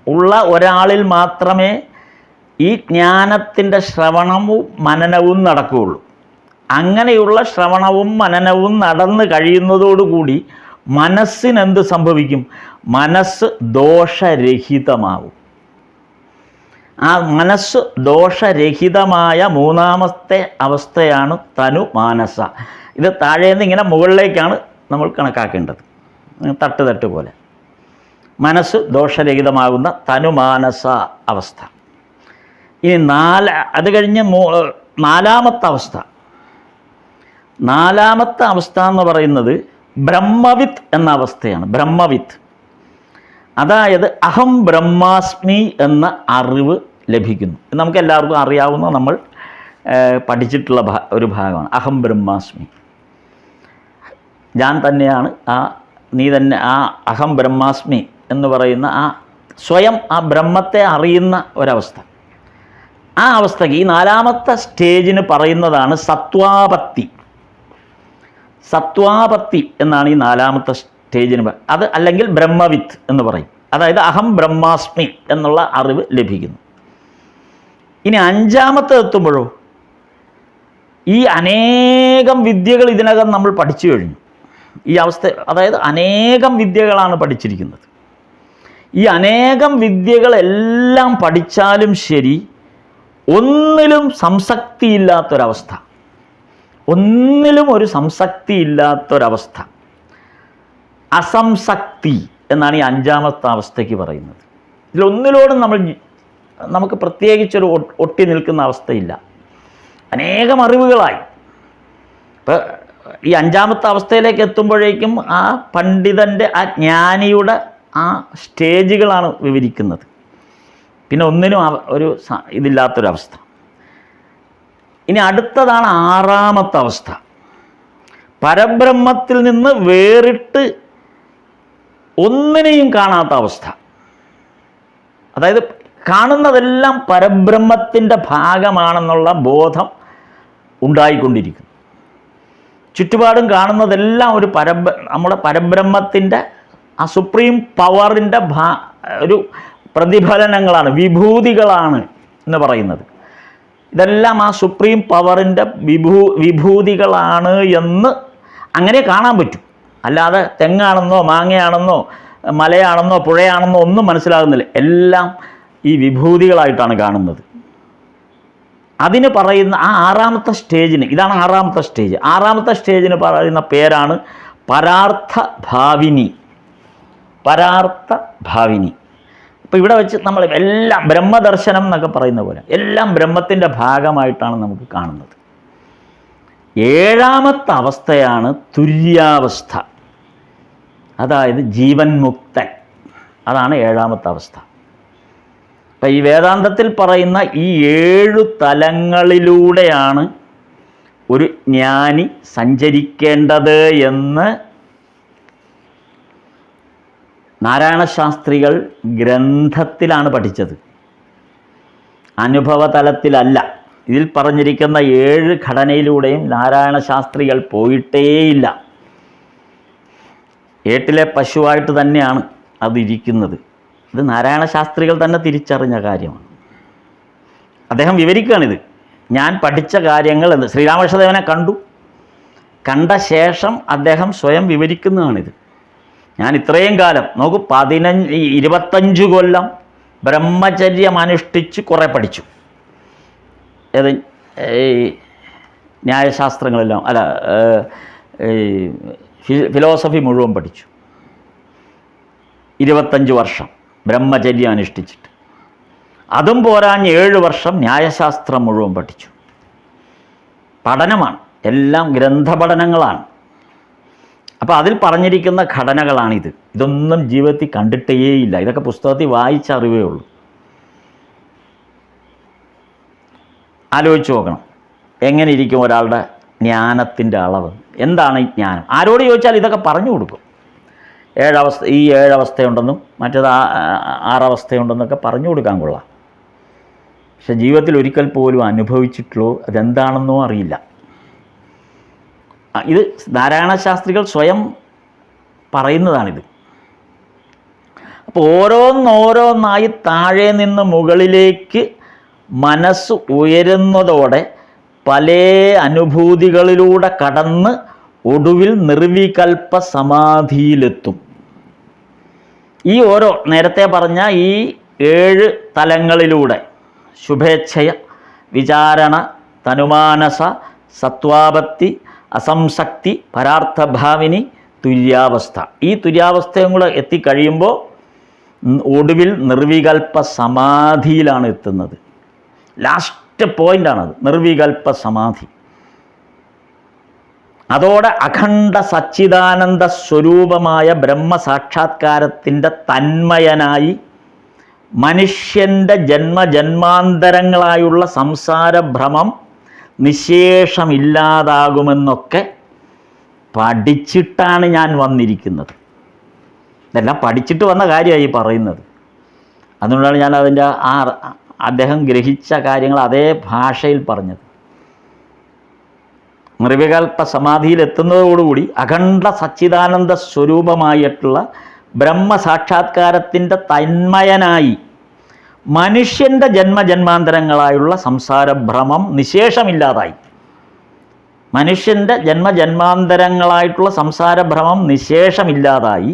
ഉള്ള ഒരാളിൽ മാത്രമേ ഈ ജ്ഞാനത്തിൻ്റെ ശ്രവണവും മനനവും നടക്കുകയുള്ളൂ. അങ്ങനെയുള്ള ശ്രവണവും മനനവും നടന്നു കഴിയുന്നതോടുകൂടി മനസ്സിനെന്ത് സംഭവിക്കും? മനസ്സ് ദോഷരഹിതമാവും. ആ മനസ്സ് ദോഷരഹിതമായ മൂന്നാമത്തെ അവസ്ഥയാണ് തനുമാനസ. ഇത് താഴേന്ന് ഇങ്ങനെ മുകളിലേക്കാണ് നമ്മൾ കണക്കാക്കേണ്ടത്, തട്ട് പോലെ. മനസ്സ് ദോഷരഹിതമാകുന്ന തനുമാനസ അവസ്ഥ. ഇനി അത് കഴിഞ്ഞ് നാലാമത്തെ അവസ്ഥ. നാലാമത്തെ അവസ്ഥ എന്ന് പറയുന്നത് ബ്രഹ്മവിത്ത് എന്ന അവസ്ഥയാണ്. ബ്രഹ്മവിത്ത്, അതായത് അഹം ബ്രഹ്മാസ്മി എന്ന അറിവ് ലഭിക്കുന്നു. നമുക്ക് എല്ലാവർക്കും അറിയാവുന്ന, നമ്മൾ പഠിച്ചിട്ടുള്ള ഒരു ഭാഗമാണ് അഹം ബ്രഹ്മാസ്മി. ഞാൻ തന്നെയാണ്, നീ തന്നെ, ആ അഹം ബ്രഹ്മാസ്മി എന്ന് പറയുന്ന ആ സ്വയം ആ ബ്രഹ്മത്തെ അറിയുന്ന ഒരവസ്ഥ. ആ അവസ്ഥയ്ക്ക് ഈ നാലാമത്തെ സ്റ്റേജിന് പറയുന്നതാണ് സത്വാപത്തി. സത്വാപത്തി എന്നാണ് ഈ നാലാമത്തെ സ്റ്റേജിന് അത്, അല്ലെങ്കിൽ ബ്രഹ്മവിത്ത് എന്ന് പറയും. അതായത് അഹം ബ്രഹ്മാസ്മി എന്നുള്ള അറിവ് ലഭിക്കുന്നു. ഇനി അഞ്ചാമത്തെ എത്തുമ്പോഴോ ഈ അനേകം വിദ്യകൾ ഇതിനകം നമ്മൾ പഠിച്ചു കഴിഞ്ഞു. ഈ അവസ്ഥ, അതായത് അനേകം വിദ്യകളാണ് പഠിച്ചിരിക്കുന്നത്. ഈ അനേകം വിദ്യകളെല്ലാം പഠിച്ചാലും ശരി, ഒന്നിലും സംസക്തിയില്ലാത്തൊരവസ്ഥ, ഒന്നിലും ഒരു സംസക്തിയില്ലാത്തൊരവസ്ഥ, അസംസക്തി എന്നാണ് ഈ അഞ്ചാമത്തെ അവസ്ഥയ്ക്ക് പറയുന്നത്. ഇതിലൊന്നിലോടും നമുക്ക് പ്രത്യേകിച്ചൊരു ഒട്ടി നിൽക്കുന്ന അവസ്ഥയില്ല. അനേകം അറിവുകളായി. ഇപ്പം ഈ അഞ്ചാമത്തെ അവസ്ഥയിലേക്ക് എത്തുമ്പോഴേക്കും ആ പണ്ഡിതൻ്റെ, ആ ജ്ഞാനിയുടെ ആ സ്റ്റേജുകളാണ് വിവരിക്കുന്നത്. പിന്നെ ഒന്നിനും ഒരു ഇതില്ലാത്തൊരവസ്ഥ. ഇനി അടുത്തതാണ് ആറാമത്തെ അവസ്ഥ. പരബ്രഹ്മത്തിൽ നിന്ന് വേറിട്ട് ഒന്നിനെയും കാണാത്ത അവസ്ഥ. അതായത് കാണുന്നതെല്ലാം പരബ്രഹ്മത്തിൻ്റെ ഭാഗമാണെന്നുള്ള ബോധം ഉണ്ടായിക്കൊണ്ടിരിക്കുന്നു. ചുറ്റുപാടും കാണുന്നതെല്ലാം ഒരു നമ്മുടെ പരബ്രഹ്മത്തിൻ്റെ ആ സുപ്രീം പവറിൻ്റെ ഒരു പ്രതിഫലനങ്ങളാണ്, വിഭൂതികളാണ് എന്ന് പറയുന്നത്. ഇതെല്ലാം ആ സുപ്രീം പവറിൻ്റെ വിഭൂതികളാണ് എന്ന് അങ്ങനെ കാണാൻ പറ്റും. അല്ലാതെ തെങ്ങാണെന്നോ മാങ്ങയാണെന്നോ മലയാണെന്നോ പുഴയാണെന്നോ ഒന്നും മനസ്സിലാകുന്നില്ല. എല്ലാം ഈ വിഭൂതികളായിട്ടാണ് കാണുന്നത്. അതിന് പറയുന്ന ആ ആറാമത്തെ സ്റ്റേജിന്, ഇതാണ് ആറാമത്തെ സ്റ്റേജ്. ആറാമത്തെ സ്റ്റേജിന് പറയുന്ന പേരാണ് പരാർത്ഥ ഭാവിനി. പരാർത്ഥ ഭാവിനി. അപ്പോൾ ഇവിടെ വെച്ച് നമ്മൾ എല്ലാം ബ്രഹ്മദർശനം എന്നൊക്കെ പറയുന്ന പോലെ എല്ലാം ബ്രഹ്മത്തിൻ്റെ ഭാഗമായിട്ടാണ് നമുക്ക് കാണുന്നത്. ഏഴാമത്തെ അവസ്ഥയാണ് തുര്യാവസ്ഥ. അതായത് ജീവൻ മുക്തൻ. അതാണ് ഏഴാമത്തെ അവസ്ഥ. അപ്പം ഈ വേദാന്തത്തിൽ പറയുന്ന ഈ 7 തലങ്ങളിലൂടെയാണ് ഒരു ജ്ഞാനി സഞ്ചരിക്കേണ്ടത് എന്ന് നാരായണ ശാസ്ത്രികൾ ഗ്രന്ഥത്തിലാണ് പഠിച്ചത്, അനുഭവതലത്തിലല്ല. ഇതിൽ പറഞ്ഞിരിക്കുന്ന 7 ഘടനയിലൂടെയും നാരായണ ശാസ്ത്രികൾ പോയിട്ടേയില്ല. ഏട്ടിലെ പശുവായിട്ട് തന്നെയാണ് അതിരിക്കുന്നത്. ഇത് നാരായണ ശാസ്ത്രികൾ തന്നെ തിരിച്ചറിഞ്ഞ കാര്യമാണ്. അദ്ദേഹം വിവരിക്കുകയാണിത്. ഞാൻ പഠിച്ച കാര്യങ്ങൾ എന്ന് ശ്രീരാമകൃഷ്ണദേവനെ കണ്ട ശേഷം അദ്ദേഹം സ്വയം വിവരിക്കുന്നതാണിത്. ഞാൻ ഇത്രയും കാലം നോക്കൂ, 25 കൊല്ലം ബ്രഹ്മചര്യം അനുഷ്ഠിച്ച് കുറേ പഠിച്ചു. ഏത് ഈ ന്യായശാസ്ത്രങ്ങളെല്ലാം അല്ല, ഫിലോസഫി മുഴുവൻ പഠിച്ചു. 25 വർഷം ബ്രഹ്മചര്യം അനുഷ്ഠിച്ചിട്ട്. അതും പോരാഞ്ഞ് 7 വർഷം ന്യായശാസ്ത്രം മുഴുവൻ പഠിച്ചു. പഠനമാണ്, എല്ലാം ഗ്രന്ഥപഠനങ്ങളാണ്. അപ്പോൾ അതിൽ പറഞ്ഞിരിക്കുന്ന ഘടനകളാണിത്. ഇതൊന്നും ജീവിതത്തിൽ കണ്ടിട്ടേയില്ല. ഇതൊക്കെ പുസ്തകത്തിൽ വായിച്ച അറിവേ ഉള്ളൂ. ആലോചിച്ച് നോക്കണം, എങ്ങനെ ഇരിക്കും ഒരാളുടെ ജ്ഞാനത്തിൻ്റെ അളവ്. എന്താണ് ഈ ജ്ഞാനം? ആരോട് ചോദിച്ചാൽ ഇതൊക്കെ പറഞ്ഞു കൊടുക്കും. 7 അവസ്ഥയുണ്ടെന്നും മറ്റേത് 6 അവസ്ഥയുണ്ടെന്നൊക്കെ പറഞ്ഞു കൊടുക്കാൻ കൊള്ളാം. പക്ഷെ ജീവിതത്തിൽ ഒരിക്കൽ പോലും അനുഭവിച്ചിട്ടുള്ളൂ, അതെന്താണെന്നോ അറിയില്ല. ഇത് നാരായണ ശാസ്ത്രികൾ സ്വയം പറയുന്നതാണിത്. അപ്പോൾ ഓരോന്നോരോന്നായി താഴെ നിന്ന് മുകളിലേക്ക് മനസ്സ് ഉയരുന്നതോടെ പല അനുഭൂതികളിലൂടെ കടന്ന് ഒടുവിൽ നിർവികൽപ്പ സമാധിയിലെത്തും. ഈ നേരത്തെ പറഞ്ഞ ഈ 7 തലങ്ങളിലൂടെ ശുഭേച്ഛയ, വിചാരണ, തനുമാനസ, സത്വാപത്തി, അസംശക്തി, പരാർത്ഥഭാവിനി, തുര്യാവസ്ഥ, ഈ തുര്യാവസ്ഥയും കൂടെ എത്തിക്കഴിയുമ്പോൾ ഒടുവിൽ നിർവികൽപ്പ സമാധിയിലാണ് എത്തുന്നത്. ലാസ്റ്റ് പോയിൻ്റാണത്, നിർവികൽപ്പ സമാധി. അതോടെ അഖണ്ഡ സച്ചിദാനന്ദ സ്വരൂപമായ ബ്രഹ്മസാക്ഷാത്കാരത്തിൻ്റെ തന്മയനായി മനുഷ്യൻ്റെ ജന്മജന്മാന്തരങ്ങളായുള്ള സംസാരഭ്രമം നിശേഷമില്ലാതാകുമെന്നൊക്കെ പഠിച്ചിട്ടാണ് ഞാൻ വന്നിരിക്കുന്നത്. ഇതെല്ലാം പഠിച്ചിട്ട് വന്ന കാര്യമായി പറയുന്നത്. അതുകൊണ്ടാണ് ഞാൻ അതിൻ്റെ അദ്ദേഹം ഗ്രഹിച്ച കാര്യങ്ങൾ അതേ ഭാഷയിൽ പറഞ്ഞത്. നിർവികൽപ്പ സമാധിയിലെത്തുന്നതോടുകൂടി അഖണ്ഡ സച്ചിദാനന്ദ സ്വരൂപമായിട്ടുള്ള ബ്രഹ്മസാക്ഷാത്കാരത്തിൻ്റെ തന്മയനായി മനുഷ്യൻ്റെ ജന്മജന്മാന്തരങ്ങളായുള്ള സംസാരഭ്രമം നിശേഷമില്ലാതായി. മനുഷ്യൻ്റെ ജന്മജന്മാന്തരങ്ങളായിട്ടുള്ള സംസാരഭ്രമം നിശേഷമില്ലാതായി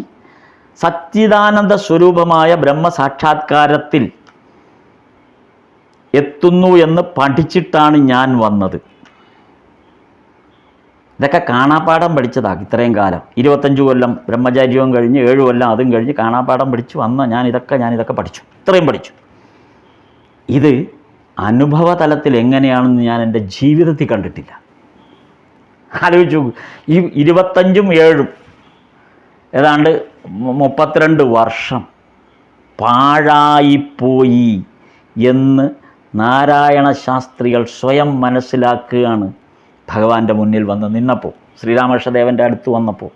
സച്ചിദാനന്ദ സ്വരൂപമായ ബ്രഹ്മസാക്ഷാത്കാരത്തിൽ എത്തുന്നു എന്ന് പഠിച്ചിട്ടാണ് ഞാൻ വന്നത്. ഇതൊക്കെ കാണാപ്പാഠം പഠിച്ചതാണ് ഇത്രയും കാലം. 25 കൊല്ലം ബ്രഹ്മചര്യവും കഴിഞ്ഞ് 7 കൊല്ലം അതും കഴിഞ്ഞ് കാണാപ്പാഠം പഠിച്ച് വന്ന ഞാനിതൊക്കെ പഠിച്ചു, ഇത്രയും പഠിച്ചു. ഇത് അനുഭവതലത്തിൽ എങ്ങനെയാണെന്ന് ഞാൻ എൻ്റെ ജീവിതത്തിൽ കണ്ടിട്ടില്ല. ആലോചിച്ചു, ഈ 25ഉം 7ഉം ഏതാണ്ട് 32 വർഷം പാഴായിപ്പോയി എന്ന് നാരായണ ശാസ്ത്രികൾ സ്വയം മനസ്സിലാക്കുകയാണ് ഭഗവാന്റെ മുന്നിൽ വന്ന് നിന്നപ്പോൾ, ശ്രീരാമകൃഷ്ണദേവൻ്റെ അടുത്ത് വന്നപ്പോൾ.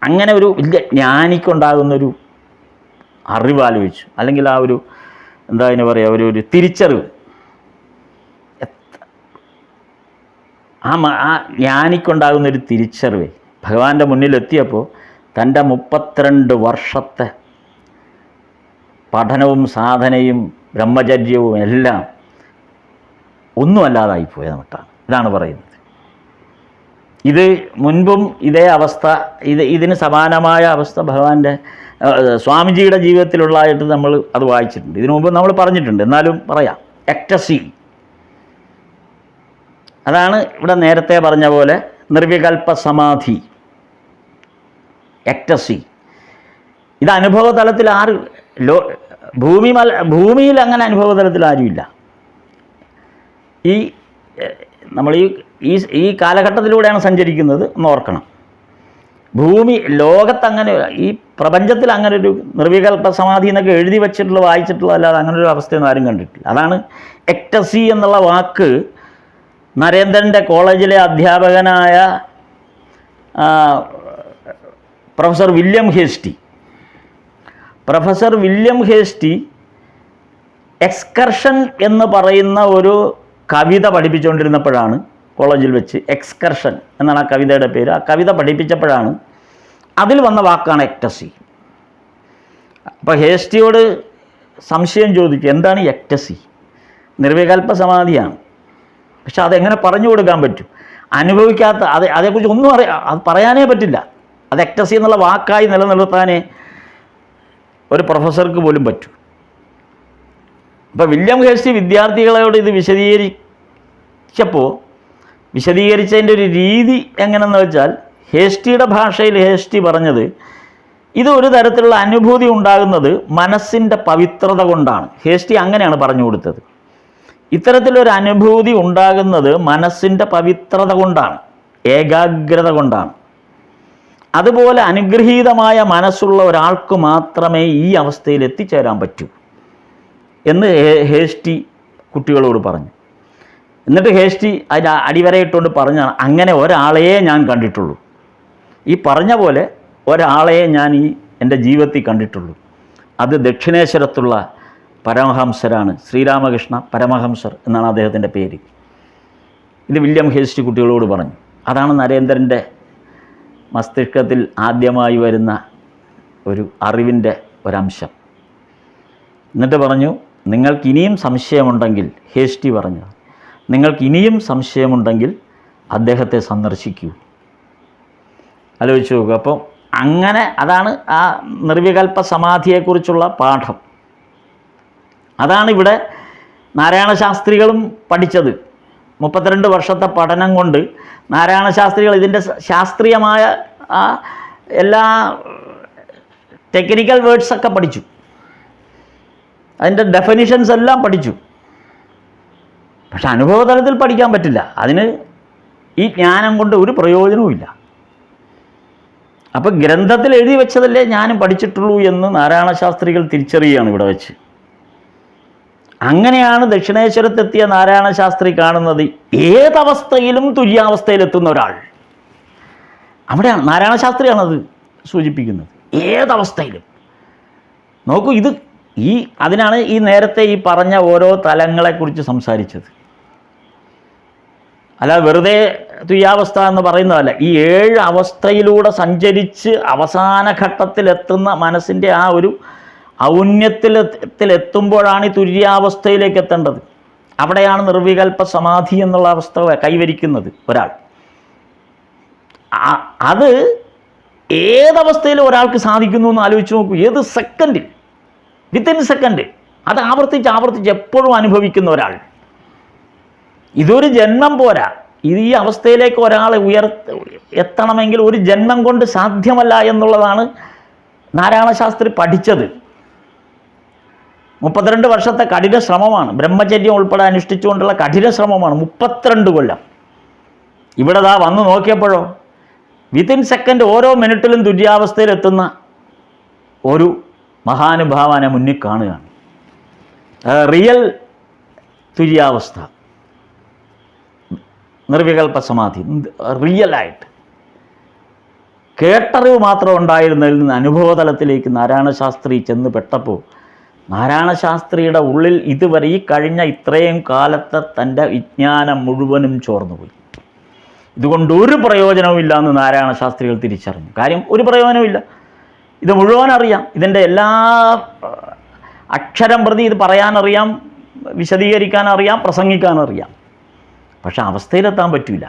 അങ്ങനെ ഒരു വലിയ ജ്ഞാനിക്കുണ്ടാകുന്നൊരു അറിവാലോചിച്ചു, അല്ലെങ്കിൽ ആ ഒരു എന്താ അതിന് പറയുക, ഒരു തിരിച്ചറിവ്. ആ ജ്ഞാനിക്കുണ്ടാകുന്നൊരു തിരിച്ചറിവ് ഭഗവാന്റെ മുന്നിലെത്തിയപ്പോൾ തൻ്റെ 32 വർഷത്തെ പഠനവും സാധനയും ബ്രഹ്മചര്യവും എല്ലാം ഒന്നുമല്ലാതായിപ്പോയ മട്ടാണ്. ഇതാണ് പറയുന്നത്. ഇത് മുൻപും ഇതേ അവസ്ഥ, ഇതിന് സമാനമായ അവസ്ഥ ഭഗവാന്റെ സ്വാമിജിയുടെ ജീവിതത്തിലുള്ളതായിട്ട് നമ്മൾ അത് വായിച്ചിട്ടുണ്ട്. ഇതിനു മുമ്പ് നമ്മൾ പറഞ്ഞിട്ടുണ്ട്, എന്നാലും പറയാം. എക്ടസി, അതാണ് ഇവിടെ നേരത്തെ പറഞ്ഞ പോലെ നിർവികൽപ്പ സമാധി, എക്ടസി. ഇത് അനുഭവതലത്തിൽ ഭൂമിയിൽ അങ്ങനെ അനുഭവതലത്തിൽ ആരുമില്ല. നമ്മൾ ഈ കാലഘട്ടത്തിലൂടെയാണ് സഞ്ചരിക്കുന്നത് എന്ന് ഓർക്കണം. ലോകത്തങ്ങനെ, ഈ പ്രപഞ്ചത്തിൽ അങ്ങനെ ഒരു നിർവികൽപ്പ സമാധി എന്നൊക്കെ എഴുതി വെച്ചിട്ടുള്ള വായിച്ചിട്ടുള്ള അല്ലാതെ അങ്ങനെ ഒരു അവസ്ഥയൊന്നും ആരും കണ്ടിട്ടില്ല. അതാണ് എക്ടസി എന്നുള്ള വാക്ക് നരേന്ദ്രൻ്റെ കോളേജിലെ അധ്യാപകനായ professor William Hastie. Professor William Hastie excursion എന്ന് പറയുന്ന ഒരു കവിത പഠിപ്പിച്ചുകൊണ്ടിരുന്നപ്പോഴാണ്, കോളേജിൽ വെച്ച് എക്സ്കർഷൻ എന്നാണ് ആ കവിതയുടെ പേര്, ആ കവിത പഠിപ്പിച്ചപ്പോഴാണ് അതിൽ വന്ന വാക്കാണ് എക്ടസി. അപ്പോൾ ഹേസ്റ്റിയോട് സംശയം ചോദിച്ചു, എന്താണ് എക്ടസി? നിർവികൽപ്പ സമാധിയാണ്, പക്ഷെ അതെങ്ങനെ പറഞ്ഞു കൊടുക്കാൻ പറ്റും? അനുഭവിക്കാത്ത അതേക്കുറിച്ച് ഒന്നും അത് പറയാനേ പറ്റില്ല. അത് എക്ടസി എന്നുള്ള വാക്കായി നിലനിർത്താനേ ഒരു പ്രൊഫസർക്ക് പോലും പറ്റൂ. അപ്പോൾ വില്യം ഹേസ്റ്റി വിദ്യാർത്ഥികളോട് ഇത് വിശദീകരിച്ചതിൻ്റെ ഒരു രീതി എങ്ങനെയെന്ന് വെച്ചാൽ, ഹേസ്റ്റിയുടെ ഭാഷയിൽ ഹേസ്റ്റി പറഞ്ഞത്, ഇത് ഒരു തരത്തിലുള്ള അനുഭൂതി ഉണ്ടാകുന്നത് മനസ്സിൻ്റെ പവിത്രത കൊണ്ടാണ്. ഹേസ്റ്റി അങ്ങനെയാണ് പറഞ്ഞു കൊടുത്തത്. ഇത്തരത്തിലൊരു അനുഭൂതി ഉണ്ടാകുന്നത് മനസ്സിൻ്റെ പവിത്രത കൊണ്ടാണ്, ഏകാഗ്രത കൊണ്ടാണ്. അതുപോലെ അനുഗ്രഹീതമായ മനസ്സുള്ള ഒരാൾക്ക് മാത്രമേ ഈ അവസ്ഥയിൽ എത്തിച്ചേരാൻ പറ്റൂ എന്ന് ഹേസ്റ്റി കുട്ടികളോട് പറഞ്ഞു. എന്നിട്ട് ഹേസ്റ്റി അതിൻ്റെ അടിവരയിട്ടുകൊണ്ട് പറഞ്ഞാണ്, അങ്ങനെ ഒരാളെയേ ഞാൻ കണ്ടിട്ടുള്ളൂ, ഈ പറഞ്ഞ പോലെ ഒരാളെയേ ഞാൻ എൻ്റെ ജീവിതത്തിൽ കണ്ടിട്ടുള്ളൂ. അത് ദക്ഷിണേശ്വരത്തുള്ള പരമഹംസരാണ്, ശ്രീരാമകൃഷ്ണ പരമഹംസർ എന്നാണ് അദ്ദേഹത്തിൻ്റെ പേര്. ഇത് വില്യം ഹേസ്റ്റി കുട്ടികളോട് പറഞ്ഞു. അതാണ് നരേന്ദ്രൻ്റെ മസ്തിഷ്കത്തിൽ ആദ്യമായി വരുന്ന ഒരു അറിവിൻ്റെ ഒരംശം. എന്നിട്ട് പറഞ്ഞു, നിങ്ങൾക്കിനിയും സംശയമുണ്ടെങ്കിൽ, ഹേസ്റ്റി പറഞ്ഞു, നിങ്ങൾക്കിനിയും സംശയമുണ്ടെങ്കിൽ അദ്ദേഹത്തെ സന്ദർശിക്കൂ. ആലോചിച്ച് നോക്കുക. അപ്പോൾ അങ്ങനെ അതാണ് ആ നിർവികൽപ്പ സമാധിയെക്കുറിച്ചുള്ള പാഠം. അതാണ് ഇവിടെ നാരായണ ശാസ്ത്രികളും പഠിച്ചത്. 32 വർഷത്തെ പഠനം കൊണ്ട് നാരായണ ശാസ്ത്രികൾ ഇതിൻ്റെ ശാസ്ത്രീയമായ ആ എല്ലാ ടെക്നിക്കൽ വേർഡ്സൊക്കെ പഠിച്ചു, അതിൻ്റെ ഡെഫിനിഷൻസ് എല്ലാം പഠിച്ചു. പക്ഷെ അനുഭവതലത്തിൽ പഠിക്കാൻ പറ്റില്ല, അതിന് ഈ ജ്ഞാനം കൊണ്ട് ഒരു പ്രയോജനവുമില്ല. അപ്പോൾ ഗ്രന്ഥത്തിൽ എഴുതി വെച്ചതല്ലേ ഞാനും പഠിച്ചിട്ടുള്ളൂ എന്ന് നാരായണ ശാസ്ത്രികൾ തിരിച്ചറിയുകയാണ് ഇവിടെ വെച്ച്. അങ്ങനെയാണ് ദക്ഷിണേശ്വരത്തെത്തിയ നാരായണ ശാസ്ത്രി കാണുന്നത് ഏതവസ്ഥയിലും തുര്യാവസ്ഥയിലെത്തുന്ന ഒരാൾ. അവിടെയാണ് നാരായണ ശാസ്ത്രിയാണത് സൂചിപ്പിക്കുന്നത്, ഏതവസ്ഥയിലും. നോക്കൂ, അതിനാണ് ഈ നേരത്തെ ഈ പറഞ്ഞ ഓരോ തലങ്ങളെക്കുറിച്ച് സംസാരിച്ചത്. അല്ല വെറുതെ തുര്യാവസ്ഥ എന്ന് പറയുന്നതല്ല, ഈ 7 അവസ്ഥയിലൂടെ സഞ്ചരിച്ച് അവസാന ഘട്ടത്തിലെത്തുന്ന മനസ്സിൻ്റെ ആ ഒരു ഔന്നത്യത്തിലെത്തുമ്പോഴാണ് ഈ തുര്യാവസ്ഥയിലേക്ക് എത്തേണ്ടത്. അവിടെയാണ് നിർവികൽപ്പ സമാധി എന്നുള്ള അവസ്ഥ കൈവരിക്കുന്നത് ഒരാൾ. അത് ഏതവസ്ഥയിലും ഒരാൾക്ക് സാധിക്കുന്നു എന്ന് ആലോചിച്ച് നോക്കൂ. ഏത് സെക്കൻഡിൽ, വിത്തിൻ സെക്കൻഡ് അത് ആവർത്തിച്ച് എപ്പോഴും അനുഭവിക്കുന്ന ഒരാൾ. ഇതൊരു ജന്മം പോരാ, ഈ അവസ്ഥയിലേക്ക് ഒരാളെ എത്തണമെങ്കിൽ ഒരു ജന്മം കൊണ്ട് സാധ്യമല്ല എന്നുള്ളതാണ് നാരായണ ശാസ്ത്രി പഠിച്ചത്. 32 വർഷത്തെ കഠിന ശ്രമമാണ്, ബ്രഹ്മചര്യം ഉൾപ്പെടെ അനുഷ്ഠിച്ചുകൊണ്ടുള്ള കഠിന ശ്രമമാണ്. 32 കൊല്ലം. ഇവിടെ വന്ന് നോക്കിയപ്പോഴോ വിത്തിൻ സെക്കൻഡ് ഓരോ മിനിറ്റിലും തുര്യാവസ്ഥയിലെത്തുന്ന ഒരു മഹാനുഭാവനെ മുന്നിൽ കാണുകയാണ്. റിയൽ തുര്യാവസ്ഥ, നിർവികൽപ്പ സമാധി, റിയലായിട്ട്. കേട്ടറിവ് മാത്രം ഉണ്ടായിരുന്നതിൽ നിന്ന് അനുഭവതലത്തിലേക്ക് നാരായണ ശാസ്ത്രി ചെന്ന് പെട്ടപ്പോൾ നാരായണ ശാസ്ത്രിയുടെ ഉള്ളിൽ ഇതുവരെ ഈ കഴിഞ്ഞ ഇത്രയും കാലത്തെ തൻ്റെ വിജ്ഞാനം മുഴുവനും ചോർന്നുപോയി. ഇതുകൊണ്ട് ഒരു പ്രയോജനവുമില്ല എന്ന് നാരായണ ശാസ്ത്രികൾ തിരിച്ചറിഞ്ഞു. കാര്യം ഒരു പ്രയോജനവുമില്ല, ഇത് മുഴുവൻ അറിയാം, ഇതിൻ്റെ എല്ലാ അക്ഷരം പ്രതി ഇത് പറയാനറിയാം, വിശദീകരിക്കാനറിയാം, പ്രസംഗിക്കാനറിയാം. പക്ഷെ അവസ്ഥയിലെത്താൻ പറ്റില്ല.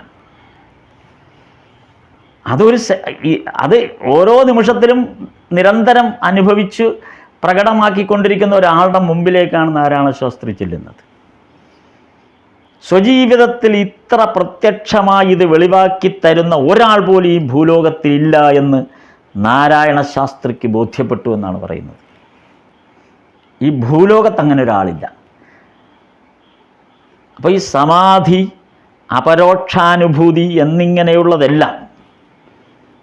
അത് ഓരോ നിമിഷത്തിലും നിരന്തരം അനുഭവിച്ച് പ്രകടമാക്കിക്കൊണ്ടിരിക്കുന്ന ഒരാളുടെ മുമ്പിലേക്കാണ് നാരായണ ശാസ്ത്രി ചെല്ലുന്നത്. സ്വജീവിതത്തിൽ ഇത്ര പ്രത്യക്ഷമായി ഇത് വെളിവാക്കി തരുന്ന ഒരാൾ പോലും ഈ ഭൂലോകത്തിൽ ഇല്ല എന്ന് നാരായണ ശാസ്ത്രിക്ക് ബോധ്യപ്പെട്ടു എന്നാണ് പറയുന്നത്. ഈ ഭൂലോകത്ത് അങ്ങനെ ഒരാളില്ല. അപ്പോൾ ഈ സമാധി, അപരോക്ഷാനുഭൂതി എന്നിങ്ങനെയുള്ളതെല്ലാം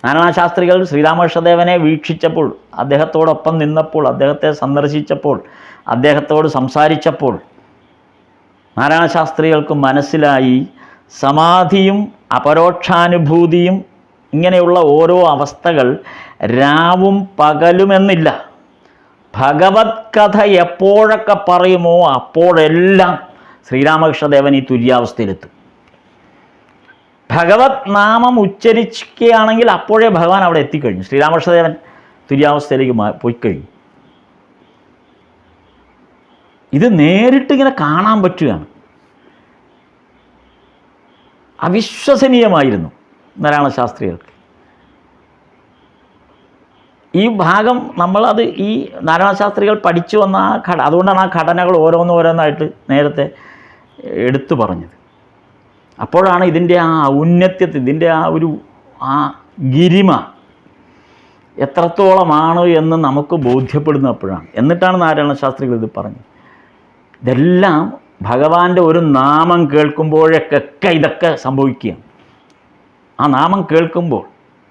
നാരായണ ശാസ്ത്രികൾ ശ്രീരാമകൃഷ്ണദേവനെ വീക്ഷിച്ചപ്പോൾ, അദ്ദേഹത്തോടൊപ്പം നിന്നപ്പോൾ, അദ്ദേഹത്തെ സന്ദർശിച്ചപ്പോൾ, അദ്ദേഹത്തോട് സംസാരിച്ചപ്പോൾ നാരായണ ശാസ്ത്രികൾക്ക് മനസ്സിലായി സമാധിയും അപരോക്ഷാനുഭൂതിയും ഇങ്ങനെയുള്ള ഓരോ അവസ്ഥകൾ രാവും പകലുമെന്നില്ല. ഭഗവത് കഥ എപ്പോഴൊക്കെ പറയുമോ അപ്പോഴെല്ലാം ശ്രീരാമകൃഷ്ണദേവൻ ഈ തുര്യാവസ്ഥയിലെത്തും. ഭഗവത് നാമം ഉച്ചരിക്കുകയാണെങ്കിൽ അപ്പോഴേ ഭഗവാൻ അവിടെ എത്തിക്കഴിഞ്ഞു. ശ്രീരാമകൃഷ്ണദേവൻ തുര്യാവസ്ഥയിലേക്ക് പോയി കഴിഞ്ഞു. ഇത് നേരിട്ടിങ്ങനെ കാണാൻ പറ്റുകയാണ്. അവിശ്വസനീയമായിരുന്നു നാരായണ ശാസ്ത്രികൾക്ക്. ഈ ഭാഗം നമ്മളത് ഈ നാരായണ ശാസ്ത്രികൾ പഠിച്ചു വന്ന ആ അതുകൊണ്ടാണ് ആ ഘടനകൾ ഓരോന്നോരോന്നായിട്ട് നേരത്തെ എടുത്തു പറഞ്ഞത്. അപ്പോഴാണ് ഇതിൻ്റെ ആ ഔന്നത്യത്തിൽ, ഇതിൻ്റെ ആ ഗിരിമ എത്രത്തോളമാണ് എന്ന് നമുക്ക് ബോധ്യപ്പെടുന്ന അപ്പോഴാണ്. എന്നിട്ടാണ് നാരായണ ശാസ്ത്രികൾ ഇത് പറഞ്ഞത്. ഇതെല്ലാം ഭഗവാന്റെ ഒരു നാമം കേൾക്കുമ്പോഴൊക്കെ ഇതൊക്കെ സംഭവിക്കുകയാണ്. ആ നാമം കേൾക്കുമ്പോൾ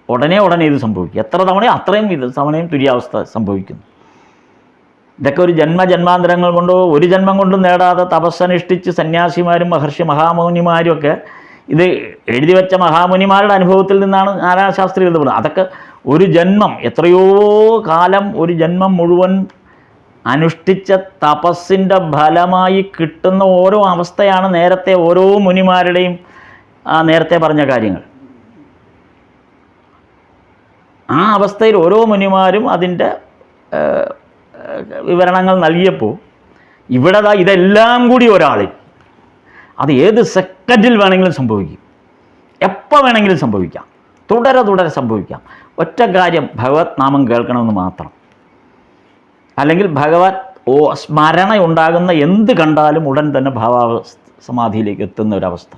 ഉടനെ ഇത് സംഭവിക്കും. എത്ര തവണയും അത്രയും തവണയും തുര്യാവസ്ഥ സംഭവിക്കുന്നു. ഇതൊക്കെ ഒരു ജന്മാന്തരങ്ങൾ കൊണ്ടോ ഒരു ജന്മം കൊണ്ടും നേടാതെ തപസ്സനുഷ്ഠിച്ച് സന്യാസിമാരും മഹാമുനിമാരും ഒക്കെ ഇത് എഴുതി വെച്ച മഹാമുനിമാരുടെ അനുഭവത്തിൽ നിന്നാണ് നാരായണ ശാസ്ത്രികൾ ഇത് പറയുന്നത്. അതൊക്കെ ഒരു ജന്മം, എത്രയോ കാലം, ഒരു ജന്മം മുഴുവൻ അനുഷ്ഠിച്ച തപസ്സിൻ്റെ ഫലമായി കിട്ടുന്ന ഓരോ അവസ്ഥയാണ് നേരത്തെ ഓരോ മുനിമാരുടെയും നേരത്തെ പറഞ്ഞ കാര്യങ്ങൾ. ആ അവസ്ഥയിൽ ഓരോ മുനിമാരും അതിൻ്റെ വിവരണങ്ങൾ നൽകിയപ്പോൾ ഇവിടെ ഇതെല്ലാം കൂടി ഒരാളിൽ, അത് ഏത് സെക്കൻഡിൽ വേണമെങ്കിലും സംഭവിക്കും, എപ്പോൾ വേണമെങ്കിലും സംഭവിക്കാം, തുടരെ സംഭവിക്കാം. ഒറ്റ കാര്യം, ഭഗവത് നാമം കേൾക്കണമെന്ന് മാത്രം. അല്ലെങ്കിൽ ഭഗവത് സ്മരണ ഉണ്ടാകുന്ന എന്ത് കണ്ടാലും ഉടൻ തന്നെ സമാധിയിലേക്ക് എത്തുന്ന ഒരവസ്ഥ.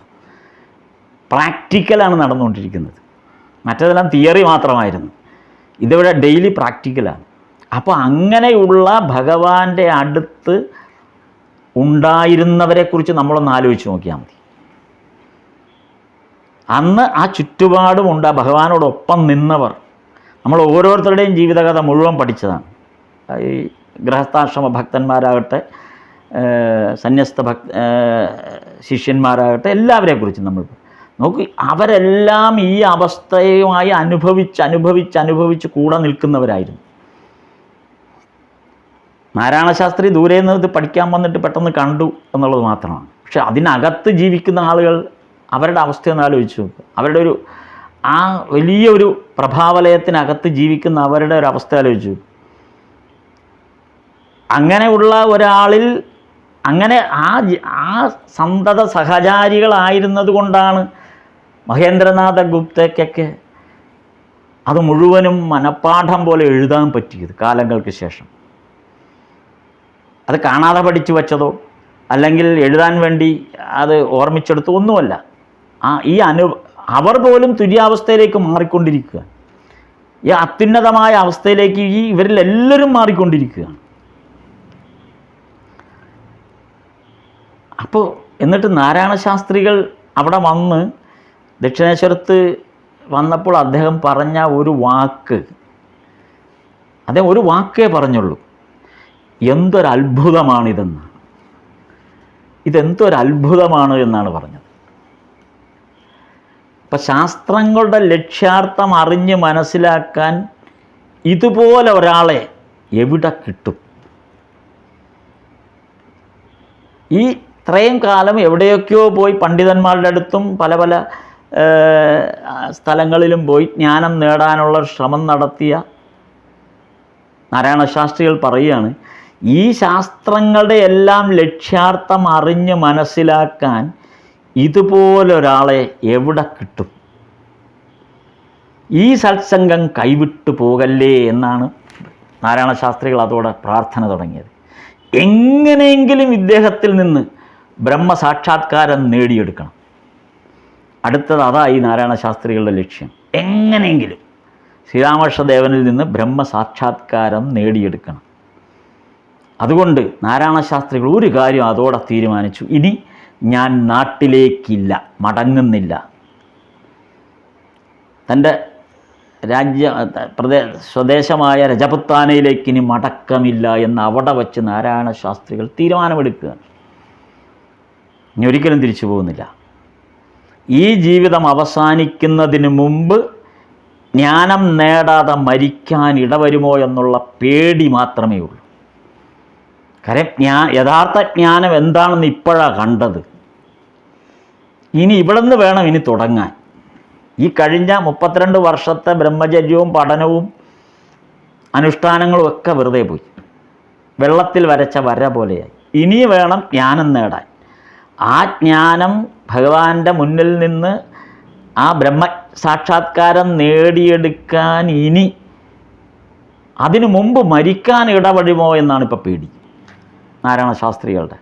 പ്രാക്ടിക്കലാണ് നടന്നുകൊണ്ടിരിക്കുന്നത്. മറ്റേതെല്ലാം തിയറി മാത്രമായിരുന്നു. ഇതിവിടെ ഡെയിലി പ്രാക്ടിക്കലാണ്. അപ്പോൾ അങ്ങനെയുള്ള ഭഗവാന്റെ അടുത്ത് ഉണ്ടായിരുന്നവരെക്കുറിച്ച് നമ്മളൊന്ന് ആലോചിച്ച് നോക്കിയാൽ മതി. അന്ന് ആ ചുറ്റുപാടും ഭഗവാനോടൊപ്പം നിന്നവർ, നമ്മൾ ഓരോരുത്തരുടെയും ജീവിതകഥ മുഴുവൻ പഠിച്ചതാണ്. ഈ ഗൃഹസ്ഥാശ്രമ ഭക്തന്മാരാകട്ടെ, സന്യസ്ത ശിഷ്യന്മാരാകട്ടെ, എല്ലാവരെക്കുറിച്ചും നമ്മൾ നോക്കി. അവരെല്ലാം ഈ അവസ്ഥയുമായി അനുഭവിച്ച് കൂടെ നിൽക്കുന്നവരായിരുന്നു. നാരായണ ശാസ്ത്രി ദൂരെ നിന്ന് ഇത് പഠിക്കാൻ വന്നിട്ട് പെട്ടെന്ന് കണ്ടു എന്നുള്ളത് മാത്രമാണ്. പക്ഷെ അതിനകത്ത് ജീവിക്കുന്ന ആളുകൾ, അവരുടെ അവസ്ഥയൊന്ന് ആലോചിച്ച് നോക്കുക. അവരുടെ ആ വലിയൊരു പ്രഭാവലയത്തിനകത്ത് ജീവിക്കുന്ന അവരുടെ ഒരു അവസ്ഥ ആലോചിച്ചു. അങ്ങനെയുള്ള ഒരാളിൽ അങ്ങനെ ആ സന്തത സഹചാരികളായിരുന്നത് കൊണ്ടാണ് മഹേന്ദ്രനാഥ ഗുപ്തയ്ക്കൊക്കെ അത് മുഴുവനും മനഃപ്പാഠം പോലെ എഴുതാൻ പറ്റിയത് കാലങ്ങൾക്ക് ശേഷം. അത് കാണാതെ പഠിച്ചു വച്ചതോ അല്ലെങ്കിൽ എഴുതാൻ വേണ്ടി അത് ഓർമ്മിച്ചെടുത്തോ ഒന്നുമല്ല. അവർ പോലും തുര്യാവസ്ഥയിലേക്ക് മാറിക്കൊണ്ടിരിക്കുക. ഈ അത്യുന്നതമായ അവസ്ഥയിലേക്ക് ഇവരിലെല്ലാവരും മാറിക്കൊണ്ടിരിക്കുകയാണ്. അപ്പോൾ എന്നിട്ട് നാരായണ ശാസ്ത്രികൾ അവിടെ വന്ന് ദക്ഷിണേശ്വരത്ത് വന്നപ്പോൾ അദ്ദേഹം പറഞ്ഞ ഒരു വാക്ക്, അദ്ദേഹം ഒരു വാക്കേ പറഞ്ഞുള്ളൂ, എന്തൊരത്ഭുതമാണിതെന്ന്. ഇതെന്തൊരത്ഭുതമാണ് എന്നാണ് പറഞ്ഞത്. അപ്പം ശാസ്ത്രങ്ങളുടെ ലക്ഷ്യാർത്ഥം അറിഞ്ഞ് മനസ്സിലാക്കാൻ ഇതുപോലെ ഒരാളെ എവിടെ കിട്ടും? ഈ ഇത്രയും കാലം എവിടെയൊക്കെയോ പോയി പണ്ഡിതന്മാരുടെ അടുത്തും പല സ്ഥലങ്ങളിലും പോയി ജ്ഞാനം നേടാനുള്ള ശ്രമം നടത്തിയ നാരായണ ശാസ്ത്രികൾ പറയുകയാണ്, ഈ ശാസ്ത്രങ്ങളുടെ എല്ലാം ലക്ഷ്യാർത്ഥം അറിഞ്ഞ് മനസ്സിലാക്കാൻ ഇതുപോലൊരാളെ എവിടെ കിട്ടും? ഈ സത്സംഗം കൈവിട്ടു പോകല്ലേ എന്നാണ് നാരായണ ശാസ്ത്രികൾ അതോടെ പ്രാർത്ഥന തുടങ്ങിയത്. എങ്ങനെയെങ്കിലും ഇദ്ദേഹത്തിൽ നിന്ന് ബ്രഹ്മസാക്ഷാത്കാരം നേടിയെടുക്കണം. അടുത്തത് അതായി നാരായണ ശാസ്ത്രികളുടെ ലക്ഷ്യം. എങ്ങനെയെങ്കിലും ശ്രീരാമകൃഷ്ണദേവനിൽ നിന്ന് ബ്രഹ്മസാക്ഷാത്കാരം നേടിയെടുക്കണം. അതുകൊണ്ട് നാരായണ ശാസ്ത്രികൾ ഒരു കാര്യം അതോടെ തീരുമാനിച്ചു, ഇനി ഞാൻ നാട്ടിലേക്കില്ല, മടങ്ങുന്നില്ല. തൻ്റെ സ്വദേശമായ രജപുത്താനയിലേക്ക് ഇനി മടക്കമില്ല എന്ന് അവിടെ വച്ച് നാരായണ ശാസ്ത്രികൾ തീരുമാനമെടുക്കുകയാണ്. ഇനി ഒരിക്കലും തിരിച്ചു പോകുന്നില്ല. ഈ ജീവിതം അവസാനിക്കുന്നതിന് മുമ്പ് ജ്ഞാനം നേടാതെ മരിക്കാൻ ഇടവരുമോ എന്നുള്ള പേടി മാത്രമേ ഉള്ളൂ. കാര്യം യഥാർത്ഥ ജ്ഞാനം എന്താണെന്ന് ഇപ്പോഴാണ് കണ്ടത്. ഇനി ഇവിടെ നിന്ന് വേണം ഇനി തുടങ്ങാൻ. ഈ കഴിഞ്ഞ 32 വർഷത്തെ ബ്രഹ്മചര്യവും പഠനവും അനുഷ്ഠാനങ്ങളും ഒക്കെ വെറുതെ പോയി, വെള്ളത്തിൽ വരച്ച വര പോലെയായി. ഇനി വേണം ജ്ഞാനം നേടാൻ. ആ ജ്ഞാനം ഭഗവാന്റെ മുന്നിൽ നിന്ന് ആ ബ്രഹ്മസാക്ഷാത്കാരം നേടിയെടുക്കാൻ ഇനി അതിനു മുമ്പ് മരിക്കാൻ ഇടവരുമോ എന്നാണ് ഇപ്പോൾ പേടി നാരായണ ശാസ്ത്രികളുടെ.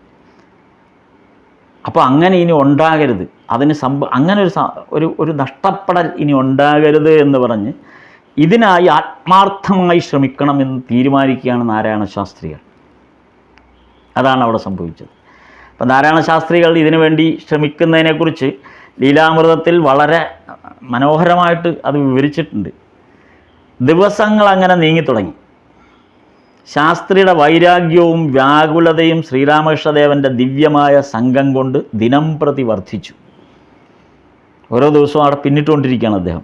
അപ്പോൾ അങ്ങനെ ഇനി ഉണ്ടാകരുത്, അതിന് അങ്ങനെ ഒരു നഷ്ടപ്പെടൽ ഇനി ഉണ്ടാകരുത് എന്ന് പറഞ്ഞ് ഇതിനായി ആത്മാർത്ഥമായി ശ്രമിക്കണമെന്ന് തീരുമാനിക്കുകയാണ് നാരായണ ശാസ്ത്രികൾ. അതാണ് അവിടെ സംഭവിച്ചത്. അപ്പം നാരായണ ശാസ്ത്രികൾ ഇതിനു വേണ്ടി ശ്രമിക്കുന്നതിനെക്കുറിച്ച് ലീലാമൃതത്തിൽ വളരെ മനോഹരമായിട്ട് അത് വിവരിച്ചിട്ടുണ്ട്. ദിവസങ്ങൾ അങ്ങനെ നീങ്ങിത്തുടങ്ങി. ശാസ്ത്രിയുടെ വൈരാഗ്യവും വ്യാകുലതയും ശ്രീരാമകൃഷ്ണദേവൻ്റെ ദിവ്യമായ സംഘം കൊണ്ട് ദിനം പ്രതി വർദ്ധിച്ചു. ഓരോ ദിവസവും അവിടെ പിന്നിട്ടുകൊണ്ടിരിക്കുകയാണ് അദ്ദേഹം.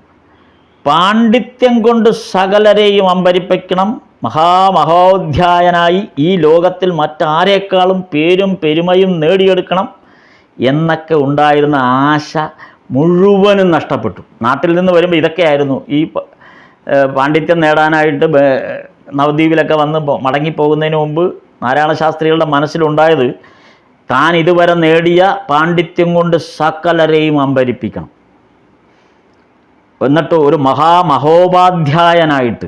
പാണ്ഡിത്യം കൊണ്ട് സകലരെയും അമ്പരിപ്പിക്കണം, മഹാമഹോധ്യായനായി ഈ ലോകത്തിൽ മറ്റാരേക്കാളും പേരും പെരുമയും നേടിയെടുക്കണം എന്നൊക്കെ ഉണ്ടായിരുന്ന ആശ മുഴുവനും നഷ്ടപ്പെട്ടു. നാട്ടിൽ നിന്ന് വരുമ്പോൾ ഇതൊക്കെയായിരുന്നു. ഈ പാണ്ഡിത്യം നേടാനായിട്ട് നവദ്വീപിലൊക്കെ വന്ന് മടങ്ങിപ്പോകുന്നതിന് മുമ്പ് നാരായണ ശാസ്ത്രികളുടെ മനസ്സിലുണ്ടായത് താൻ ഇതുവരെ നേടിയ പാണ്ഡിത്യം കൊണ്ട് സകലരെയും അമ്പരിപ്പിക്കണം, എന്നിട്ട് ഒരു മഹാമഹോപാധ്യായനായിട്ട്,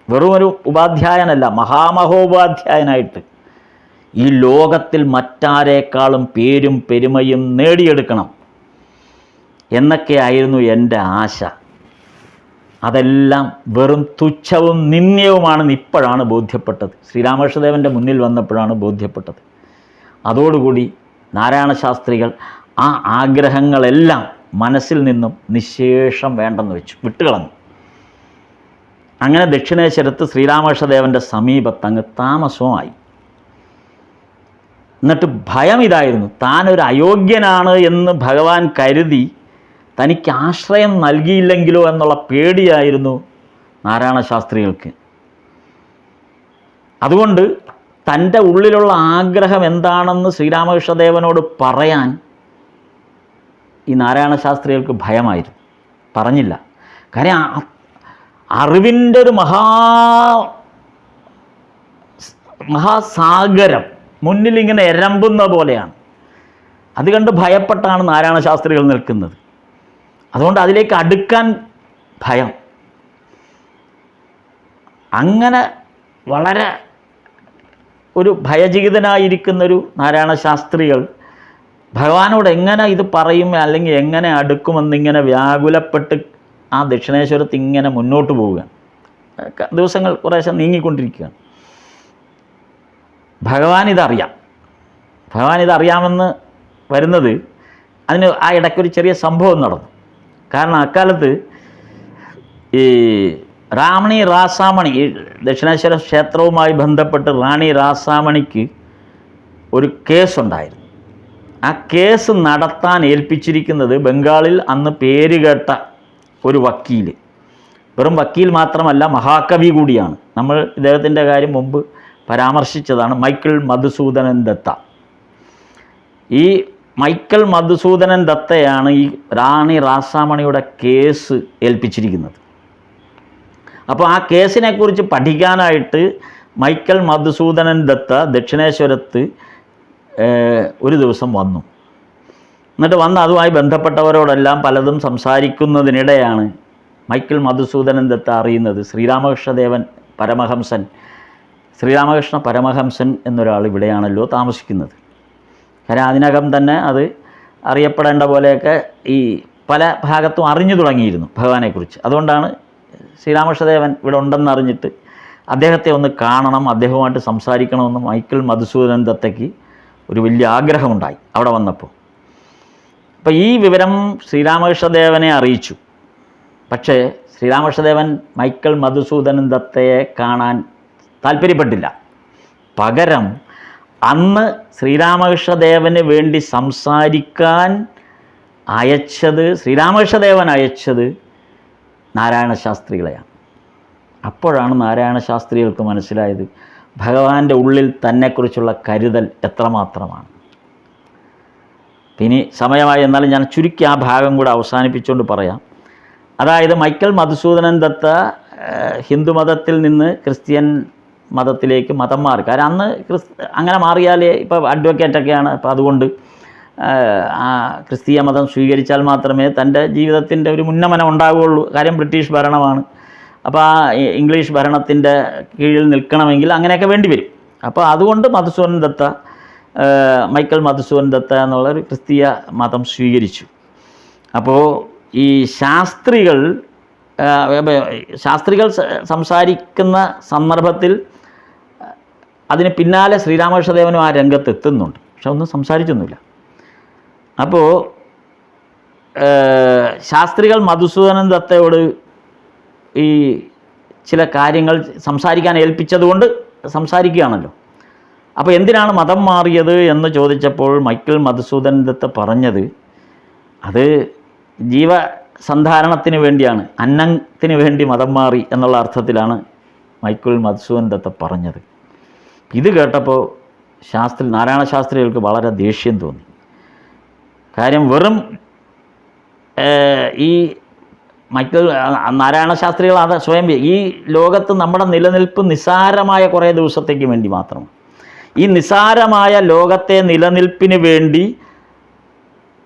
വെറും ഒരു ഉപാധ്യായനല്ല, മഹാമഹോപാധ്യായനായിട്ട് ഈ ലോകത്തിൽ മറ്റാരേക്കാളും പേരും പെരുമയും നേടിയെടുക്കണം എന്നൊക്കെയായിരുന്നു എൻ്റെ ആശ. അതെല്ലാം വെറും തുച്ഛവും നിന്ദ്യവുമാണെന്ന് ഇപ്പോഴാണ് ബോധ്യപ്പെട്ടത്. ശ്രീരാമകൃഷ്ണദേവൻ്റെ മുന്നിൽ വന്നപ്പോഴാണ് ബോധ്യപ്പെട്ടത്. അതോടുകൂടി നാരായണ ശാസ്ത്രികൾ ആ ആഗ്രഹങ്ങളെല്ലാം മനസ്സിൽ നിന്നും നിശേഷം വേണ്ടെന്ന് വെച്ചു, വിട്ടുകളഞ്ഞു. അങ്ങനെ ദക്ഷിണേശ്വരത്ത് ശ്രീരാമകൃഷ്ണദേവൻ്റെ സമീപത്തങ്ങ് താമസവുമായി. എന്നിട്ട് ഭയം ഇതായിരുന്നു, താനൊരു അയോഗ്യനാണ് എന്ന് ഭഗവാൻ കരുതി തനിക്ക് ആശ്രയം നൽകിയില്ലെങ്കിലോ എന്നുള്ള പേടിയായിരുന്നു നാരായണ ശാസ്ത്രികൾക്ക്. അതുകൊണ്ട് തൻ്റെ ഉള്ളിലുള്ള ആഗ്രഹം എന്താണെന്ന് ശ്രീരാമകൃഷ്ണദേവനോട് പറയാൻ ഈ നാരായണ ശാസ്ത്രികൾക്ക് ഭയമായിരുന്നു, പറഞ്ഞില്ല. കാര്യം അറിവിൻ്റെ ഒരു മഹാസാഗരം മുന്നിലിങ്ങനെ എരമ്പുന്ന പോലെയാണ്. അത് കണ്ട് ഭയപ്പെട്ടാണ് നാരായണ ശാസ്ത്രികൾ നിൽക്കുന്നത്. അതുകൊണ്ട് അതിലേക്ക് അടുക്കാൻ ഭയം. അങ്ങനെ വളരെ ഒരു ഭയചകിതനായിരിക്കുന്നൊരു നാരായണ ശാസ്ത്രികൾ ഭഗവാനോട് എങ്ങനെ ഇത് പറയും, അല്ലെങ്കിൽ എങ്ങനെ അടുക്കുമെന്നിങ്ങനെ വ്യാകുലപ്പെട്ട് ആ ദക്ഷിണേശ്വരത്ത് ഇങ്ങനെ മുന്നോട്ട് പോവുകയാണ്. ദിവസങ്ങൾ കുറേശ്ശെ നീങ്ങിക്കൊണ്ടിരിക്കുകയാണ്. ഭഗവാൻ ഇതറിയാമെന്ന് വരുന്നത് അതിന് ആ ഇടയ്ക്കൊരു ചെറിയ സംഭവം നടന്നു. കാരണം അക്കാലത്ത് ഈ റാണി റാസാമണി, ദക്ഷിണേശ്വര ക്ഷേത്രവുമായി ബന്ധപ്പെട്ട് റാണി റാസാമണിക്ക് ഒരു കേസുണ്ടായിരുന്നു. ആ കേസ് നടത്താൻ ഏൽപ്പിച്ചിരിക്കുന്നത് ബംഗാളിൽ അന്ന് പേരുകേട്ട ഒരു വക്കീൽ, വെറും വക്കീൽ മാത്രമല്ല മഹാകവി കൂടിയാണ്. നമ്മൾ ഇദ്ദേഹത്തിൻ്റെ കാര്യം മുമ്പ് പരാമർശിച്ചതാണ്, മൈക്കിൾ മധുസൂദനൻ ദത്ത. ഈ മൈക്കിൾ മധുസൂദനൻ ദത്തയാണ് ഈ റാണി റാസാമണിയുടെ കേസ് ഏൽപ്പിച്ചിരിക്കുന്നത്. അപ്പോൾ ആ കേസിനെക്കുറിച്ച് പഠിക്കാനായിട്ട് മൈക്കിൾ മധുസൂദനൻ ദത്ത ദക്ഷിണേശ്വരത്ത് ഒരു ദിവസം വന്നു. എന്നിട്ട് വന്ന് അതുമായി ബന്ധപ്പെട്ടവരോടെല്ലാം പലതും സംസാരിക്കുന്നതിനിടെയാണ് മൈക്കിൾ മധുസൂദനൻ ദത്ത അറിയുന്നത് ശ്രീരാമകൃഷ്ണദേവൻ പരമഹംസൻ, ശ്രീരാമകൃഷ്ണ പരമഹംസൻ എന്നൊരാൾ ഇവിടെയാണല്ലോ താമസിക്കുന്നത്. കാരണം അതിനകം തന്നെ അത് അറിയപ്പെടേണ്ട പോലെയൊക്കെ ഈ പല ഭാഗത്തും അറിഞ്ഞു തുടങ്ങിയിരുന്നു ഭഗവാനെക്കുറിച്ച്. അതുകൊണ്ടാണ് ശ്രീരാമകൃഷ്ണദേവൻ ഇവിടെ ഉണ്ടെന്നറിഞ്ഞിട്ട് അദ്ദേഹത്തെ ഒന്ന് കാണണം, അദ്ദേഹവുമായിട്ട് സംസാരിക്കണമെന്ന് മൈക്കിൾ മധുസൂദനൻ ദത്തയ്ക്ക് ഒരു വലിയ ആഗ്രഹമുണ്ടായി അവിടെ വന്നപ്പോൾ. അപ്പോൾ ഈ വിവരം ശ്രീരാമകൃഷ്ണദേവനെ അറിയിച്ചു. പക്ഷേ ശ്രീരാമകൃഷ്ണദേവൻ മൈക്കിൾ മധുസൂദനൻ ദത്തയെ കാണാൻ താല്പര്യപ്പെട്ടില്ല. പകരം അന്ന് ശ്രീരാമകൃഷ്ണദേവന് വേണ്ടി സംസാരിക്കാൻ ശ്രീരാമകൃഷ്ണദേവൻ അയച്ചത് നാരായണ ശാസ്ത്രികളെയാണ്. അപ്പോഴാണ് നാരായണ ശാസ്ത്രികൾക്ക് മനസ്സിലായത് ഭഗവാന്റെ ഉള്ളിൽ തന്നെക്കുറിച്ചുള്ള കരുതൽ എത്രമാത്രമാണ്. ഇനി സമയമായി, എന്നാലും ഞാൻ ചുരുക്കി ആ ഭാഗം കൂടെ അവസാനിപ്പിച്ചുകൊണ്ട് പറയാം. അതായത് മൈക്കൽ മധുസൂദനൻ ദത്ത ഹിന്ദുമതത്തിൽ നിന്ന് ക്രിസ്ത്യൻ മതത്തിലേക്ക് മതം മാറി. കാരണം അന്ന് അങ്ങനെ മാറിയാലേ, ഇപ്പോൾ അഡ്വക്കേറ്റൊക്കെയാണ്, അപ്പോൾ അതുകൊണ്ട് ആ ക്രിസ്തീയ മതം സ്വീകരിച്ചാൽ മാത്രമേ തൻ്റെ ജീവിതത്തിൻ്റെ ഒരു ഉന്നമനം ഉണ്ടാവുകയുള്ളൂ. കാര്യം ബ്രിട്ടീഷ് ഭരണമാണ്. അപ്പോൾ ആ ഇംഗ്ലീഷ് ഭരണത്തിൻ്റെ കീഴിൽ നിൽക്കണമെങ്കിൽ അങ്ങനെയൊക്കെ വേണ്ടി വരും. അപ്പോൾ അതുകൊണ്ട് മൈക്കൽ മധുസൂദൻ ദത്ത എന്നുള്ളൊരു ക്രിസ്തീയ മതം സ്വീകരിച്ചു. അപ്പോൾ ഈ ശാസ്ത്രികൾ സംസാരിക്കുന്ന സന്ദർഭത്തിൽ അതിന് പിന്നാലെ ശ്രീരാമകൃഷ്ണദേവനും ആ രംഗത്ത് എത്തുന്നുണ്ട്, പക്ഷെ ഒന്നും സംസാരിച്ചൊന്നുമില്ല. അപ്പോൾ ശാസ്ത്രികൾ മധുസൂദനൻ ദത്തയോട് ഈ ചില കാര്യങ്ങൾ സംസാരിക്കാൻ ഏൽപ്പിച്ചതുകൊണ്ട് സംസാരിക്കുകയാണല്ലോ. അപ്പോൾ എന്തിനാണ് മതം മാറിയത് എന്ന് ചോദിച്ചപ്പോൾ മൈക്കൽ മധുസൂദനൻ ദത്ത പറഞ്ഞത് അത് ജീവസന്ധാരണത്തിന് വേണ്ടിയാണ്, അന്നത്തിന് വേണ്ടി മതം മാറി എന്നുള്ള അർത്ഥത്തിലാണ് മൈക്കൽ മധുസൂദനൻ ദത്ത പറഞ്ഞത്. ഇത് കേട്ടപ്പോൾ നാരായണ ശാസ്ത്രികൾക്ക് വളരെ ദേഷ്യം തോന്നി. കാര്യം വെറും ഈ നാരായണ ശാസ്ത്രികൾ അത് സ്വയം ഈ ലോകത്ത് നമ്മുടെ നിലനിൽപ്പ് നിസ്സാരമായ കുറേ ദിവസത്തേക്ക് വേണ്ടി മാത്രമാണ്. ഈ നിസ്സാരമായ ലോകത്തെ നിലനിൽപ്പിന് വേണ്ടി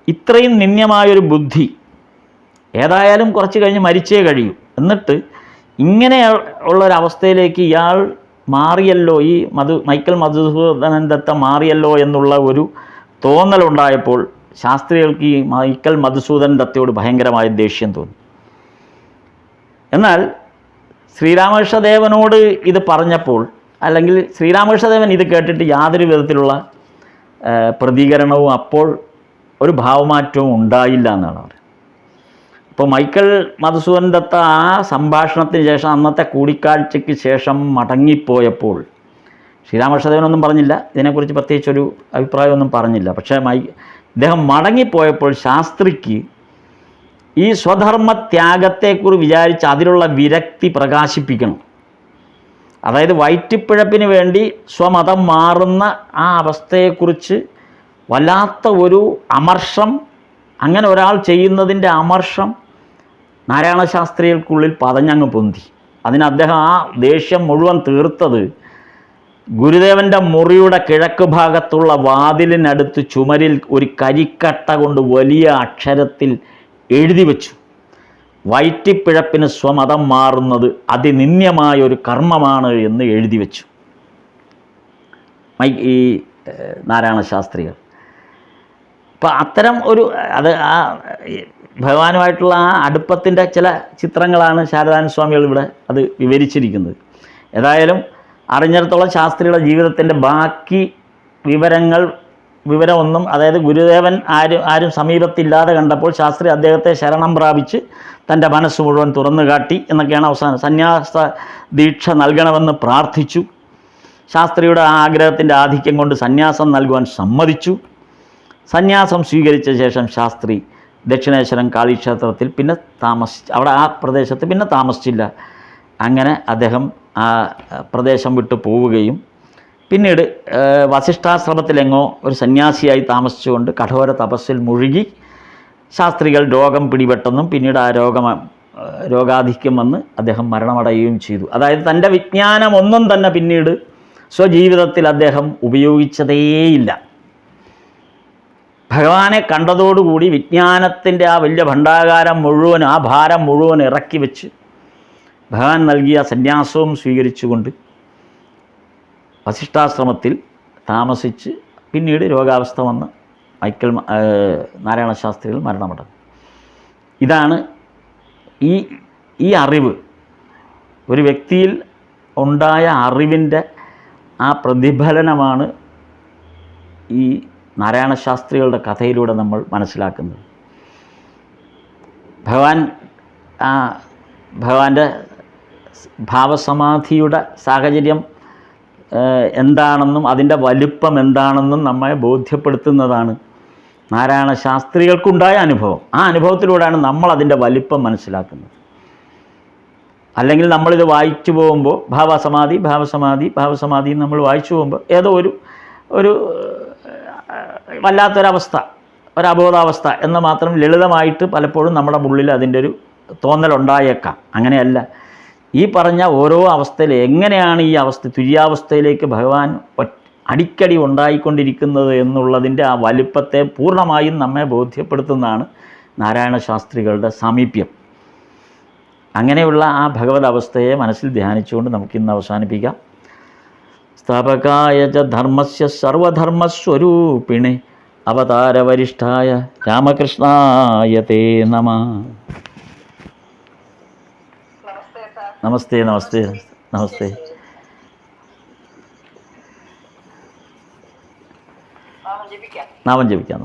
ഇത്രയും നിന്ദ്യമായൊരു ബുദ്ധി, ഏതായാലും കുറച്ച് കഴിഞ്ഞ് മരിച്ചേ കഴിയൂ, എന്നിട്ട് ഇങ്ങനെ ഉള്ളൊരവസ്ഥയിലേക്ക് ഇയാൾ മാറിയല്ലോ, ഈ മൈക്കൽ മധുസൂദനൻ ദത്ത മാറിയല്ലോ എന്നുള്ള ഒരു തോന്നലുണ്ടായപ്പോൾ ശാസ്ത്രികൾക്ക് ഈ മൈക്കൽ മധുസൂദനൻ ദത്തയോട് ഭയങ്കരമായ ദേഷ്യം തോന്നി. എന്നാൽ ശ്രീരാമകൃഷ്ണദേവനോട് ഇത് പറഞ്ഞപ്പോൾ, അല്ലെങ്കിൽ ശ്രീരാമകൃഷ്ണദേവൻ ഇത് കേട്ടിട്ട് യാതൊരു വിധത്തിലുള്ള പ്രതികരണവും അപ്പോൾ ഒരു ഭാവമാറ്റവും ഉണ്ടായില്ല എന്നാണ് പറയുന്നത്. അപ്പോൾ മൈക്കൽ മധുസൂദനൻ ദത്ത ആ സംഭാഷണത്തിന് ശേഷം, അന്നത്തെ കൂടിക്കാഴ്ചയ്ക്ക് ശേഷം മടങ്ങിപ്പോയപ്പോൾ ശ്രീരാമകൃഷ്ണദേവനൊന്നും പറഞ്ഞില്ല, ഇതിനെക്കുറിച്ച് പ്രത്യേകിച്ചൊരു അഭിപ്രായമൊന്നും പറഞ്ഞില്ല. പക്ഷേ ഇദ്ദേഹം മടങ്ങിപ്പോയപ്പോൾ ശാസ്ത്രിക്ക് ഈ സ്വധർമ്മത്യാഗത്തെക്കുറിച്ച് വിചാരിച്ച് അതിലുള്ള വിരക്തി പ്രകാശിപ്പിക്കണം. അതായത് വയറ്റിപ്പിഴപ്പിന് വേണ്ടി സ്വമതം മാറുന്ന ആ അവസ്ഥയെക്കുറിച്ച് വല്ലാത്ത ഒരു അമർഷം, അങ്ങനെ ഒരാൾ ചെയ്യുന്നതിൻ്റെ അമർഷം നാരായണ ശാസ്ത്രികൾക്കുള്ളിൽ പതഞ്ഞങ്ങ് പൊന്തി. അതിന് അദ്ദേഹം ആ ദേഷ്യം മുഴുവൻ തീർത്തത് ഗുരുദേവൻ്റെ മുറിയുടെ കിഴക്ക് ഭാഗത്തുള്ള വാതിലിനടുത്ത് ചുമരിൽ ഒരു കരിക്കട്ട കൊണ്ട് വലിയ അക്ഷരത്തിൽ എഴുതി വച്ചു, വയറ്റിപ്പിഴപ്പിന് സ്വമതം മാറുന്നത് അതിനിന്ദ്യമായ ഒരു കർമ്മമാണ് എന്ന് എഴുതി വെച്ചു ഈ നാരായണ ശാസ്ത്രികൾ. അപ്പോൾ അത്തരം ഒരു ആ ഭഗവാനുമായിട്ടുള്ള ആ അടുപ്പത്തിൻ്റെ ചില ചിത്രങ്ങളാണ് ശാരദാനന്ദ സ്വാമികൾ ഇവിടെ അത് വിവരിച്ചിരിക്കുന്നത്. ഏതായാലും അറിഞ്ഞിടത്തോളം ശാസ്ത്രിയുടെ ജീവിതത്തിൻ്റെ ബാക്കി വിവരമൊന്നും, അതായത് ഗുരുദേവൻ ആരും സമീപത്തില്ലാതെ കണ്ടപ്പോൾ ശാസ്ത്രി അദ്ദേഹത്തെ ശരണം പ്രാപിച്ച് തൻ്റെ മനസ്സ് മുഴുവൻ തുറന്നു കാട്ടി എന്നൊക്കെയാണ് അവസാനം. സന്യാസ ദീക്ഷ നൽകണമെന്ന് പ്രാർത്ഥിച്ചു. ശാസ്ത്രിയുടെ ആ ആഗ്രഹത്തിൻ്റെ ആധിക്യം കൊണ്ട് സന്യാസം നൽകുവാൻ സമ്മതിച്ചു. സന്യാസം സ്വീകരിച്ച ശേഷം ശാസ്ത്രി ദക്ഷിണേശ്വരം കാളീക്ഷേത്രത്തിൽ പിന്നെ അവിടെ ആ പ്രദേശത്ത് പിന്നെ താമസിച്ചില്ല. അങ്ങനെ അദ്ദേഹം ആ പ്രദേശം വിട്ടു പോവുകയും പിന്നീട് വസിഷ്ഠാശ്രമത്തിലെങ്ങോ ഒരു സന്യാസിയായി താമസിച്ചുകൊണ്ട് കഠോര തപസ്സിൽ മുഴുകി ശാസ്ത്രികൾ രോഗം പിടിപെട്ടെന്നും പിന്നീട് ആ രോഗാധിക്യം വന്ന് അദ്ദേഹം മരണമടയുകയും ചെയ്തു. അതായത് തൻ്റെ വിജ്ഞാനമൊന്നും തന്നെ പിന്നീട് സ്വജീവിതത്തിൽ അദ്ദേഹം ഉപയോഗിച്ചതേയില്ല. ഭഗവാനെ കണ്ടതോടുകൂടി വിജ്ഞാനത്തിൻ്റെ ആ വലിയ ഭണ്ഡാകാരം മുഴുവൻ, ആ ഭാരം മുഴുവൻ ഇറക്കി വെച്ച് ഭഗവാൻ നൽകിയ സന്യാസവും സ്വീകരിച്ചുകൊണ്ട് വസിഷ്ഠാശ്രമത്തിൽ താമസിച്ച് പിന്നീട് രോഗാവസ്ഥ വന്ന് നാരായണ ശാസ്ത്രികൾ മരണമടഞ്ഞു. ഇതാണ് ഈ അറിവ്, ഒരു വ്യക്തിയിൽ ഉണ്ടായ അറിവിൻ്റെ ആ പ്രതിഫലനമാണ് ഈ നാരായണ ശാസ്ത്രികളുടെ കഥയിലൂടെ നമ്മൾ മനസ്സിലാക്കുന്നത്. ഭഗവാന്റെ ഭാവസമാധിയുടെ സാഹചര്യം എന്താണെന്നും അതിൻ്റെ വലുപ്പം എന്താണെന്നും നമ്മെ ബോധ്യപ്പെടുത്തുന്നതാണ് നാരായണ ശാസ്ത്രികൾക്കുണ്ടായ അനുഭവം. ആ അനുഭവത്തിലൂടെയാണ് നമ്മൾ അതിൻ്റെ വലുപ്പം മനസ്സിലാക്കുന്നത്. അല്ലെങ്കിൽ നമ്മളിത് വായിച്ചു പോകുമ്പോൾ ഭാവസമാധി ഭാവസമാധി ഭാവസമാധി നമ്മൾ വായിച്ചു പോകുമ്പോൾ ഏതോ ഒരു വല്ലാത്തൊരവസ്ഥ, ഒരബോധാവസ്ഥ എന്ന് മാത്രം ലളിതമായിട്ട് പലപ്പോഴും നമ്മുടെ ഉള്ളിൽ അതിൻ്റെ ഒരു തോന്നലുണ്ടായേക്കാം. അങ്ങനെയല്ല, ഈ പറഞ്ഞ ഓരോ അവസ്ഥയിൽ എങ്ങനെയാണ് ഈ അവസ്ഥ തുര്യാവസ്ഥയിലേക്ക് ഭഗവാൻ അടിക്കടി ഉണ്ടായിക്കൊണ്ടിരിക്കുന്നത് എന്നുള്ളതിൻ്റെ ആ വലിപ്പത്തെ പൂർണ്ണമായും നമ്മെ ബോധ്യപ്പെടുത്തുന്നതാണ് നാരായണ ശാസ്ത്രികളുടെ സാമീപ്യം. അങ്ങനെയുള്ള ആ ഭഗവത് അവസ്ഥയെ മനസ്സിൽ ധ്യാനിച്ചുകൊണ്ട് നമുക്കിന്ന് അവസാനിപ്പിക്കാം. സ്ഥാപകായ ച ധർമ്മസ്യ സർവധർമ്മസ്വരൂപിണേ അവതാരവരിഷ്ഠായ രാമകൃഷ്ണായ തേ നമഃ. നമസ്തേ നമസ്തേ നമസ്തേ. നാമം ജപിക്കാം.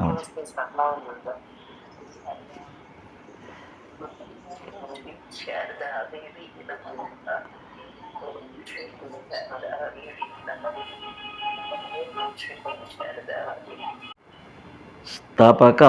സ്ഥാപക